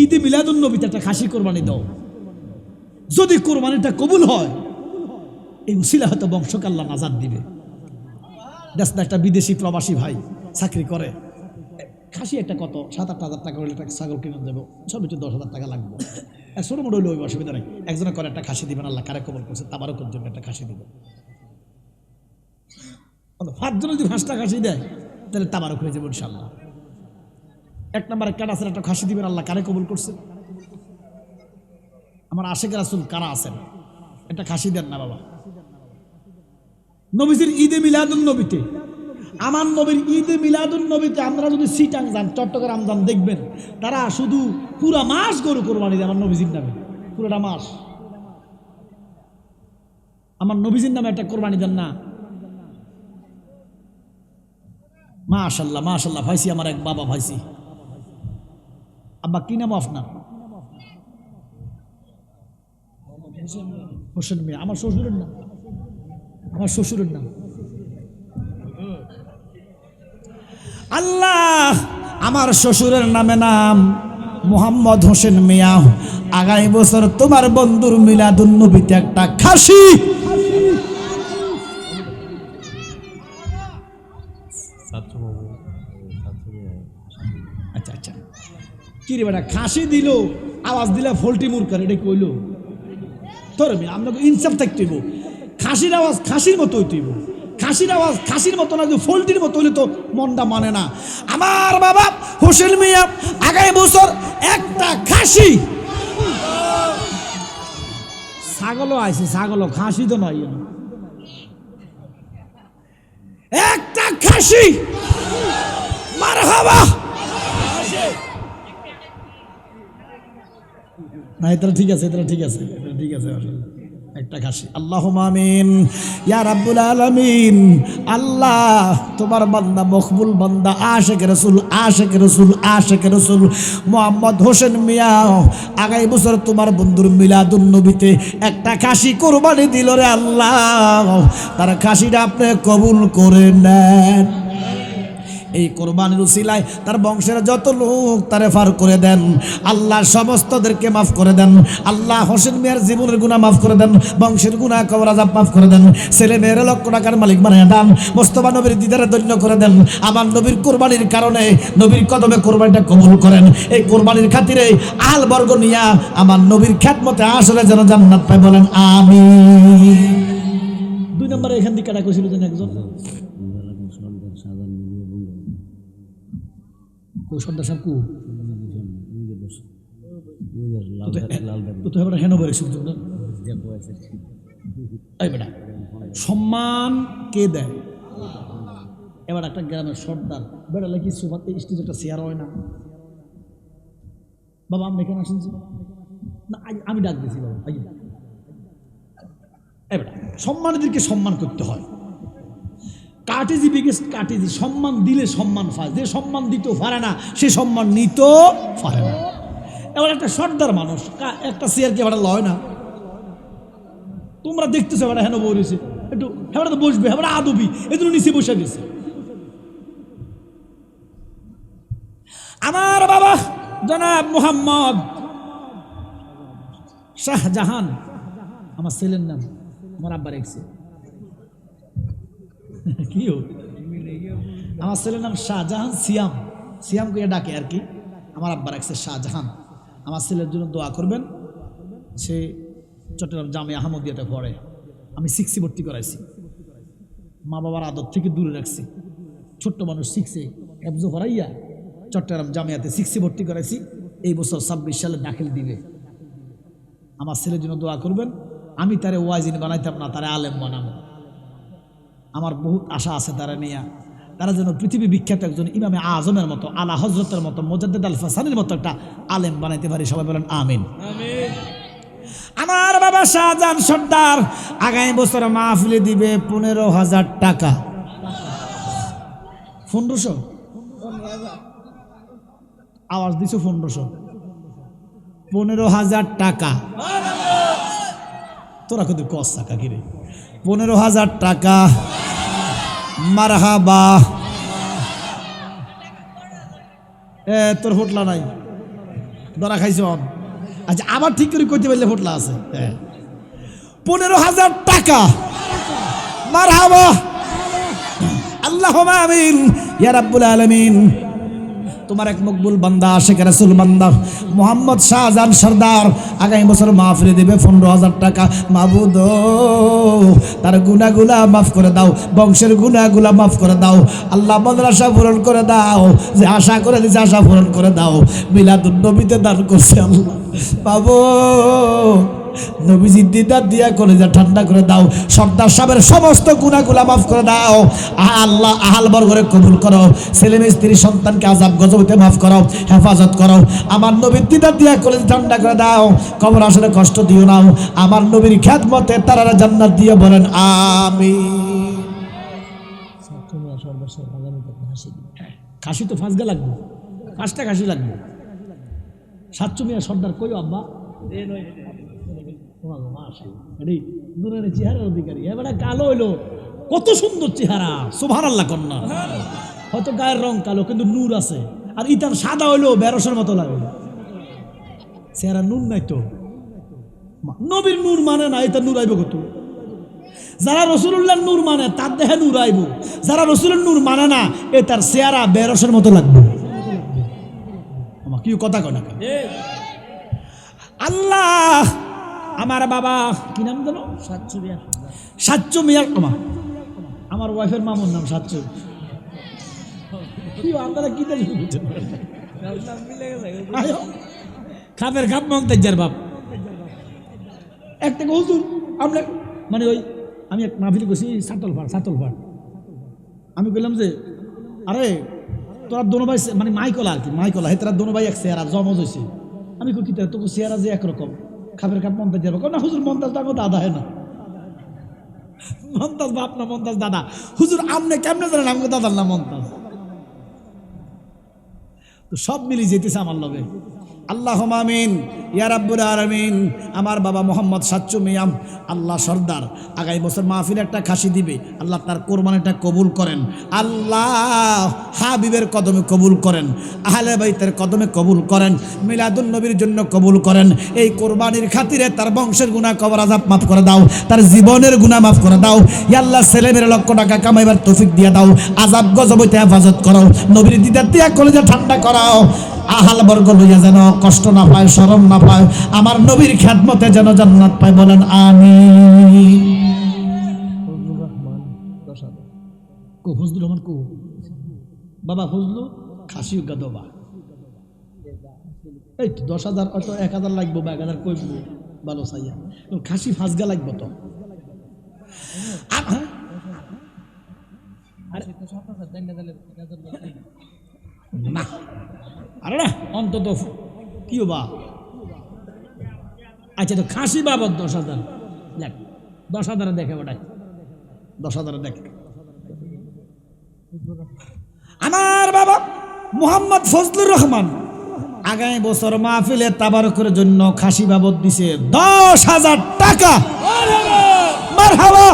ঈদে মিলাদুন নবীতে একটা খাসি কোরবানি দাও। যদি কোরবানিটা কবুল হয়, এই উসিলা হয়তো বংশকে আল্লাহ নাজাত দিবে। দেশ না একটা বিদেশি প্রবাসী ভাই চাকরি করে, খাসি একটা কত 7-8 হাজার টাকা হলে একটা ছাগল কিনে দেবো, সর্বোচ্চ 10,000 টাকা লাগবে। ছোটো মোটো হইলে ওই অসুবিধা নেই, একজনে করে একটা খাসি দিবেন, আল্লাহ কারে কবল করছে, তাবারকের জন্য একটা খাসি দিবেন। 5 জন যদি 5টা খাসি দেয় তাহলে তাবারক হয়ে যাবে ইনশাল্লাহ। 1 নম্বরে ক্যাডাসের একটা খাসি দিবেন, আল্লাহ কারে কবুল করছে। আমার আশেখ রাসূল কারা আছেন, একটা খাসি দেন না বাবা। নবীজির ঈদে মিলাদুন নবীতে, আমার নবীর ঈদে মিলাদুন নবীতে আমরা যদি সিটাং যান, চট্টগ্রাম যান, দেখবেন তারা শুধু পুরা মাস গরু কোরবানি দেয় আমার নবীজির নামে। পুরোটা মাস আমার নবীজির নামে একটা কোরবানি দেন না। মাশাআল্লাহ মাশাআল্লাহ, ভাইসি আমার এক বাবা ভাইসি। আব্বা কি নাম আপনার? হোসেন মিয়া। আমার শ্বশুরের নাম, আমার শ্বশুরের নাম আল্লাহ। আমার শ্বশুরের নামে নাম মোহাম্মদ হোসেন মিয়া। আগামী বছর তোমার বন্ধুর মিলাদুন নবীতে একটা খাসি। আচ্ছা আচ্ছা, কি রে বেটা, খাসি দিল, আওয়াজ দিলা ফল্টি মুরকার, এটা কইল তোর? আপনাকে ইনসাফ থাকতে হইব। খাসির আওয়াজ খাসির মতো হইতে হইব, খাসির আওয়াজ খাসির মতো না, যে ফল্টির মতো হইলে তো মনটা মানে না। আমার বাবা হোসেন মিয়া আগামী বছর একটা খাসি। ছাগলও আইছে, ছাগলও, খাসি তো নয়, একটা খাসি। মারহাবা। না এটা ঠিক আছে, এটা ঠিক আছে, এটা ঠিক আছে, একটা খাসি। আল্লাহুম্মা আমিন ইয়া রাব্বুল আলামিন। আল্লাহ তোমার বান্দা মকবুল বান্দা আশিক রাসূল আশিক রাসূল আশিক রাসূল মোহাম্মদ হোসেন মিয়া আগামী বছর তোমার বন্ধুর মিলাদুন নবীতে একটা খাসি কোরবানি দিল রে আল্লাহ, তার খাসিটা আপনি কবুল করে নেন। এই কোরবানির উসিলায় তার বংশের যত লোক তারে ফার করে দেন আল্লাহ, সমস্তদেরকে মাফ করে দেন আল্লাহ। হোসেন মিয়ার জীবনের গুনাহ মাফ করে দেন, বংশের গুনাহ কবর আযাব মাফ করে দেন, ছেলে মেয়ের লক্ষ টাকার মালিক বানিয়ে দেন, মোস্তফা নবীর দিদারে ধন্য করে দেন। আমার নবীর কোরবানির কারণে নবীর কদমে কোরবানিটা কবুল করেন। এই কোরবানির খাতিরে আল বর্গ নিয়া আমার নবীর খ্যাতমতে আসলে যেন জান্নাত পায়, বলেন আমিন। 2 নম্বরে এখান থেকে কাটা কইছিল যেন একজন সর্দার সাহেব কু সম্মান কে দেয়? এবার একটা গ্রামের সর্দার বেড়া লাগি সোফাতে স্টেজ একটা চেয়ার হয় না। বাবা আমি এখানে আসেন না, আমি ডাক দিয়েছি বাবা। এবার সম্মানীদেরকে সম্মান করতে হয়। কাটিজি বিগেস্ট কাটিজি, সম্মান দিলে সম্মান পায়, যে সম্মান দিতেও পারে না সে সম্মান নিতেও পারে না। এবার একটা সর্দার মানুষ একটা চেয়ারকে এবার লয় না, তোমরা দেখতেছো এবার হেন বসেছে, একটু হেবার তো বসবে, হেবার আদবি, এজন্য নিচে বসে গেছে। আমার বাবা জনাব মোহাম্মদ শাহজাহান, আমার ছেলের নাম, আমার আব্বা রেখেছে কি হোক, আমার ছেলের নাম শাহজাহান সিয়াম, সিয়াম কে ডাকে আর কি। আমার আব্বা রাখছে শাহজাহান। আমার ছেলের জন্য দোয়া করবেন। সে চট্টগ্রাম জামিয়া আহমদিয়াতে পড়ে। আমি 6 ভর্তি করাইছি, মা বাবার আদর থেকে দূরে রাখছি। ছোট্ট মানুষ 6 এবজো পড়াইয়া চট্টগ্রাম জামিয়াতে 6 ভর্তি করাইছি। এই বছর 26 সালে দাখিল দিবে। আমার ছেলের জন্য দোয়া করবেন। আমি তারে ওয়াজিন বানাইতাম না, তারা আলেম বানাবো। আমার বহুত আশা আছে তারা নিয়ে। তারা যেন পৃথিবী বিখ্যাত একজন ইমামে আজমের মতো, আলা হজরতের মতো, মুজাদ্দিদ আল ফাসানির মতো একটা আলেম বানাইতে পারি। সবাই বলেন আমিন। আমার বাবা শাহজাহান সর্দার আগামী বছর মাহফিলে দিবে 15,000 টাকা। 1500 আওয়াজ দিছো, 15,000 টাকা। তোরা কত কস টাকা কিরে? 15,000 টাকা। মারহাবা। তোর হোটলা নাই, ধরা খাইছ। আচ্ছা আবার ঠিক করে কইতে পারলে হোটলা আছে। 15,000 টাকা। মারহাবা। আল্লাহুম্মা আমিন ইয়া রাব্বুল আলামিন। তোমার এক মকবুল বান্দা, আশিক রাসূল বান্দা মোহাম্মদ শাহজাহান সর্দার আগামী বছর মাহফিলে দেবে 15,000 টাকা। মাবুদ, তার গুনাহগুলা মাফ করে দাও, বংশের গুনাহগুলা মাফ করে দাও। আল্লাহ মনের আশা পূরণ করে দাও, যে আশা করে দিয়েছে আশা পূরণ করে দাও। মিলাদুন নবীতে দান করছে আল্লাহ। পাবো নবীজির দিদার দিয়া কলেজা ঠান্ডা করে দাও। সর্দার সাহেবের সমস্ত গুনাহগুলা মাফ করে দাও। আল্লাহ আহাল বর্গরে কবুল করো। ছেলে মেয়ে স্ত্রী সন্তানকে আযাব গজব হতে মাফ করো, হেফাজত করো। আমার নবীর দিদার দিয়া কলেজা ঠান্ডা করে দাও। কবর আসলে কষ্ট দিও না। আমার নবীর খিদমতে তারা জান্নাত দিয়ে বলেন আমিন। খাসি তো ফাঁসগা লাগবে, 5টা খাসি লাগবে। 700 মিয়া সর্দার কই আব্বা? চেহারার অধিকারী এবারে কালো হইলো, কত সুন্দর চেহারা, সুবহানাল্লাহ কন্যা। হয়তো গায়ের রং কালো কিন্তু নূর আছে। আর ইতার সাদা হইলো বেরসের মতো লাগে, চেহারা নূর নাই তো। নবীর নূর মানে না, এটা নূর আইব কত? যারা রাসূলুল্লাহর নূর মানে তার দেহে নূর আইব, যারা রাসূলের নূর মানে না এ তার চেহারা বেরসের মতো লাগবে। আমার কি কথা কয় না? আল্লাহ আমার বাবা কি নাম জানো? 700 মিয়া। আমার ওয়াইফের মামুর নাম 700। কি আপনারা কি খাপের খাপ মন্তাজার বাপ একটা হুজুর। আমরা মানে ওই আমি এক মাহফিল করছি সাতল ফাট। আমি বললাম যে আরে তোরা দোনো ভাই মানে মাইকলা আর কি, মাইকলা হে তোরা দোনো ভাই এক চেহারা জমজ হয়েছে। আমি কই কি তোকে চেহারা যে একরকম, খাপের খাপ মন্তাজ যাবো না হুজুর? মন্তাজ তো দাদা হয় না, মন্তাজ বাপ না মন্তাজ দাদা। হুজুর আমনে কেমনে জানেন আমাকে দাদার নাম মন্তাজ? তো সব মিলি যেতেছে আমার লগে। আল্লাহুম্মা আমিন ইয়া রাব্বুল আলামিন। আমার বাবা মোহাম্মদ 700 মিয়াম আল্লাহ সর্দার আগামী বছর মাহফিলে একটা খাসি দিবে। আল্লাহ তার কোরবানিটা কবুল করেন। আল্লাহ হাবিবের কদমে কবুল করেন, আহলে বাইতের কদমে কবুল করেন, মিলাদুন নবীর জন্য কবুল করেন। এই কোরবানির খাতিরে তার বংশের গুনাহ কবর আযাব মাফ করে দাও, তার জীবনের গুনাহ মাফ করে দাও। ইয়া আল্লাহ ছেলেমেয়ের লক্ষ টাকা কামাইবার তৌফিক দিয়ে দাও, আযাব গজব হইতে হেফাজত করো, নবীর দিদার দিয়া কলেজা ঠান্ডা করাও। আহাল বর্গ লইয়া যেন কষ্ট না পায়, শরম না পায়, আমার নবীর খিদমতে যেন জান্নাত পায়। বলেন আমিন। ফজলুর রহমান কো বাবা ফজলু খাসি গাদবা এই তো 10,000 অত 1,000 লাগবে বা 1,000 কইব ভালো চাইয়া খাসি ফাঁসগা লাগবে তো। না আরে না অন্তত কি বা আচ্ছা তো খাসি বাবদ 10,000 দেখ, 10,000 দেখে ওটাই 10,000 দেখে। আমার বাবা মোহাম্মদ ফজলুর রহমান আগামী বছর মাহফিলে তাবারকের জন্য খাসি বাবদ দিছে 10,000 টাকা। মারহাবা।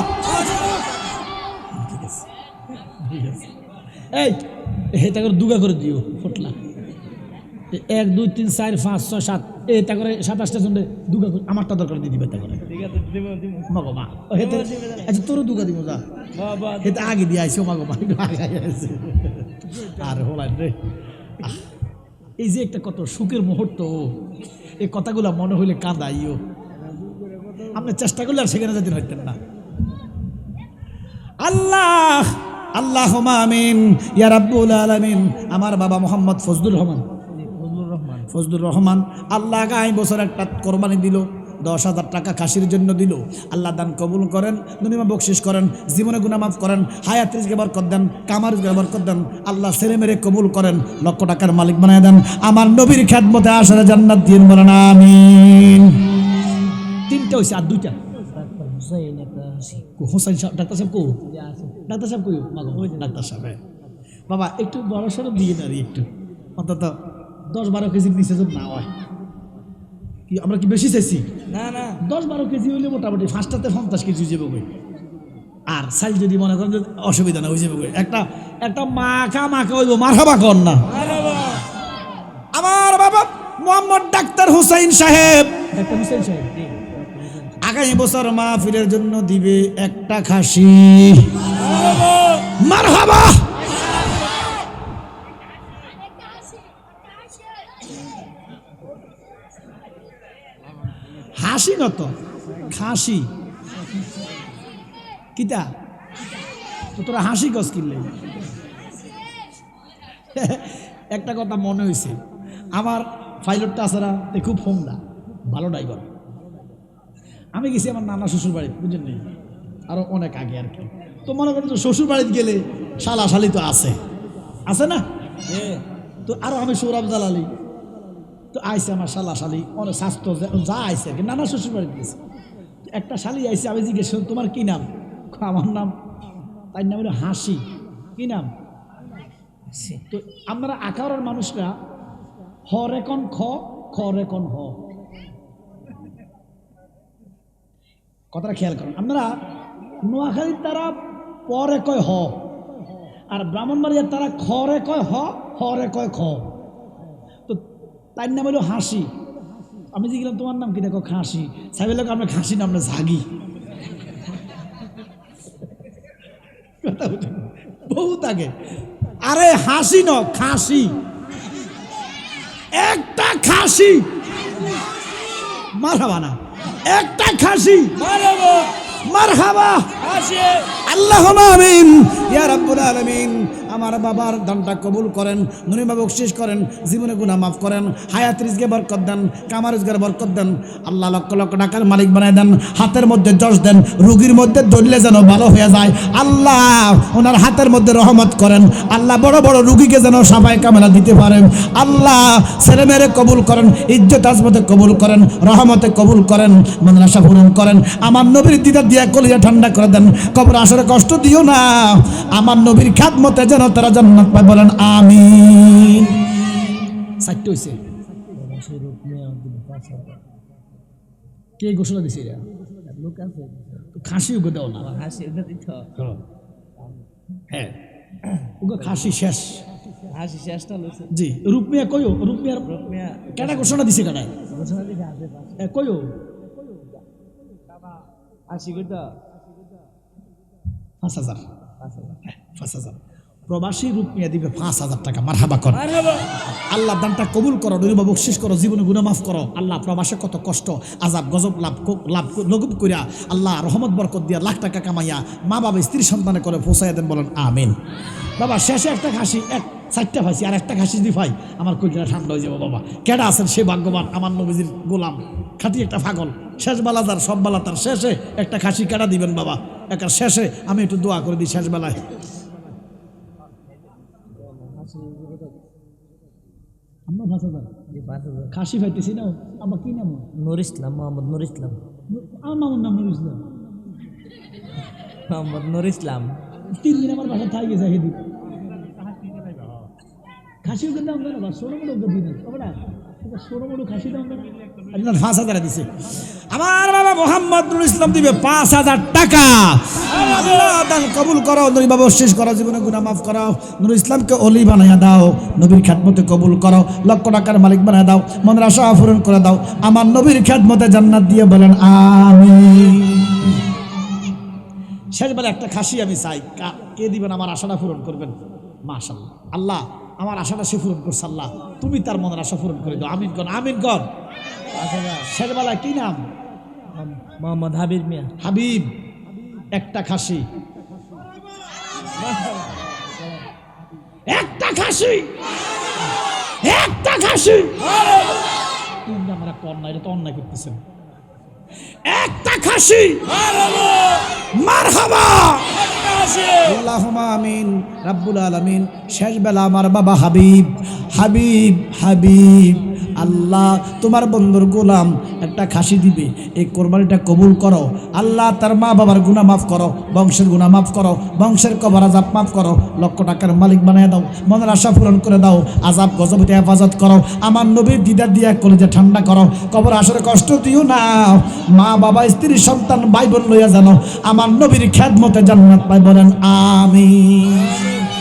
এই এটা করে দুগা করে দিও ফটলা। 1 2 3 4 5 6 7 এটা করে 27টা জনে দুগা আমারটা দরকার দিয়ে দিবে তা করে ঠিক আছে দিব দিব মাগো মা হেতে আচ্ছা তোর দুগা দিব যা বাবা হেতে আগে দিয়ে আইছো মাগো মা একটু আগে আইছে আর হলাই রে এই যে একটা কত সুখের মুহূর্ত এই কথাগুলো মনে হইলে কাঁদাইও আপনি চেষ্টা করলে আর সেখানে যেতে হইতেন না আল্লাহ আল্লাহুম্মা আমিন ইয়া রাব্বুল আলামিন আমার বাবা মোহাম্মদ ফজলুর রহমান আল্লাহ গাই বছর একটা কোরবানি দিল 10,000 টাকা খাসির জন্য দিল আল্লাহ দান কবুল করেন দুনিয়া বকশিস করেন জীবনে গুনাহ মাফ করেন হায়াত রিজকে বরকত দেন কামার রিজকে বরকত দেন আল্লাহ ছেলে মেরে কবুল করেন লক্ষ টাকার মালিক বানায় দেন আমার নবীর খেদমতে আসরে জান্নাত দিন বলেন আমিন তিনটা হইছে আর দুইটা হোসেন সাহেব ডাক্তার সাহেব কো ডাক্তার সাহেব কই মাগো ডাক্তার সাহেব বাবা একটু বড় সড়ো দিয়ে না একটু অন্তত 10-12 কেজির নিচে যদি না হয় কি আমরা কি বেশি চাইছি না না 10-12 কেজি হইলে মোটামুটি ফার্স্টটাতে 50 কেজি হয়ে যাবে আর সাইজ যদি মনে করেন অসুবিধা না হয়ে যাবে একটা মাখা হইব মারহাবা কর না আমার বাবা মোহাম্মদ ডাক্তার হুসাইন সাহেব আগামী বছর মাহফিলের জন্য দিবে একটা খাসি মারহাবা হাসি নত খাসি কিতা তো তোরা হাসি গছ কিনলে একটা কথা মনে হয়েছে আমার পাইলটটা আছে না খুব হোমদা ভালো ড্রাইভার আমি গেছি আমার নানা শ্বশুর বাড়িতে বুঝলেন নি আরো অনেক আগে আর কি তো মনে করেন তো শ্বশুর বাড়িতে গেলে শালা শালি তো আছে না তো আরো আমি সৌরভ জালালি তো আইসে আমার শালা শালি অনেক স্বাস্থ্য যা আইসে আর কি নানা শ্বশুর বাড়িতে গেছে একটা শালি আইসে আমি জিজ্ঞেস তোমার কি নাম আমার নাম তাই নাম হলো হাসি কি নাম তো আমরা আকারের মানুষরা হ রেকন খ রেকন হ কথাটা খেয়াল করেন আপনারা নোয়াখালীর তারা পরে কয় হ আর ব্রাহ্মণবাড়িয়ার তারা খরে কয় হরে কয় খ তো তার নাম হলো হাসি আমি যে গেলাম তোমার নাম কি দেখো খাসি সাহেবের লোক আমরা খাসি না আমরা ঝাগি বহুত আগে আরে হাসি ন খাসি একটা খাসি মারহাবা না একটা খাসি মারহাবা আল্লাহুম্মা আমিন ইয়া রাব্বুল আলামিন আমার বাবার দানটা কবুল করেন দুনিয়া বকশিশ করেন জীবনে গুনাহ মাফ করেন হায়াত রিজকে বরকত দেন কামার রিজকের বরকত দেন আল্লাহ লক্ষ লক্ষ টাকার মালিক বানায় দেন হাতের মধ্যে যশ দেন রোগীর মধ্যে দৌড়লে যেন ভালো হয়ে যায় আল্লাহ ওনার হাতের মধ্যে রহমত করেন আল্লাহ বড় বড় রোগীকে যেন সাফায়ে কামেলা দিতে পারেন আল্লাহ ছেলে মেরে কবুল করেন ইজ্জত আজমতে কবুল করেন রহমতে কবুল করেন মাদ্রাসা পূরণ করেন আমার নবীর দিদার দিয়া কলিজা ঠান্ডা করে দেন কবর আসরে কষ্ট দিও না আমার নবীর খেদমতে যেন তারা জান্নাত পায় বলেন আমিন সাইট হইছে কে ঘোষণা দিছে এরা লোক আছে তো খাসি উগো দাও না হাসি এটা দিত হ্যাঁ উগো খাসি শেষ হাসি শেষটা লইছে জি রূপমিয়া কইও রূপমিয়ার রুকমিয়া কেডা ঘোষণা দিছে কেডা ঘোষণা দিতে আছে কইও হাসি কইতা 5,000 5,000 প্রবাসী রূপমিয়া দিবে 5,000 টাকা মারহাবা কর আল্লাহ দানটা কবুল করো দুনিয়া বকশিশ করো জীবনে গুনাহ মাফ করো আল্লাহ প্রবাসে কত কষ্ট আযাব গজব লাভ লঘুব কইরা আল্লাহ রহমত বরকত দিয়া লাখ টাকা কামাইয়া মা বাবা স্ত্রী সন্তানে করে পৌঁছাইয়া দেন বলেন আমিন বাবা শেষে একটা খাসি 4টা ভাইছি আর একটা খাসি দি ভাই আমার কইটা ঠান্ডা হয়ে যাবো বাবা কেডা আছেন সে ভাগ্যবান আমার নবীজির গোলাম খাঁটি একটা পাগল শেষ বেলাদার সব বেলা তার শেষে একটা খাসি কেডা দিবেন বাবা একার শেষে আমি একটু দোয়া করে দিই শেষ বেলায় আমরা 5,000 খাসি পাইতেছি না আমার কি নাম নূর ইসলাম মোহাম্মদ নূর ইসলাম আমার মামুর নাম নুরুল ইসলাম মোহাম্মদ নূর ইসলাম 3 দিন আমার বাসা থাই গেছে হেদি খাসি ওকে দাম না সোনা মোড়ো দিন আমরা সোনা মোড়ো খাসি দাম না আপনার 5,000 দিছে। আমার বাবা মোহাম্মদ নুরুল ইসলাম দিবে 5,000 টাকা। আল্লাহ দান কবুল করো, নবী বাবা শেষ করো, জীবনে গুনাহ মাফ করো, নুরুল ইসলামকে ওলি বানাইয়া দাও, নবীর খেদমতে কবুল করো, লক্ষ টাকার মালিক বানাইয়া দাও, মনের আশা পূরণ করে দাও, আমার নবীর খেদমতে জান্নাত দিয়ে বলেন আমিন। শেষবেলা একটা খাসি আমি চাই, কে দিবেন আমার আশাটা পূরণ করবেন? মাশাআল্লাহ, আল্লাহ আমার আশাটা সে পূরণ করছে, আল্লাহ তুমি তার মনের আশা পূরণ করে দাও, আমিন কর, আমিন কর। শেষবেলা কি নাম? মোহাম্মদ হাবিব মিয়া। হাবিব, একটা খাসি, একটা খাসি, একটা খাসি। আমার একটা অন্যায়, এটা তো অন্যায় করতেছেন। একটা খাসি, মারহাবা, আল্লাহুম্মা আমিন রাব্বুল আলামিন। শেষ বেলা আমার বাবা হাবিব, হাবিব, হাবিব, আল্লাহ তোমার বন্ধুর গোলাম একটা খাসি দিবে, এই কোরবানিটা কবুল করো আল্লাহ, তার মা বাবার গুনাহ মাফ করো, বংশের গুনাহ মাফ করো, বংশের কবর আযাব মাফ করো, লক্ষ টাকার মালিক বানিয়ে দাও, মনের আশা পূরণ করে দাও, আযাব গজব হতে হেফাজত করো, আমার নবীর দিদার দিয়া কলিজা ঠান্ডা করো, কবর আসরে কষ্ট দিও না, মা বাবা স্ত্রী সন্তান ভাই বোন লইয়া জানো আমার নবীর খেদমতে জান্নাত পাই, বলেন আমিন।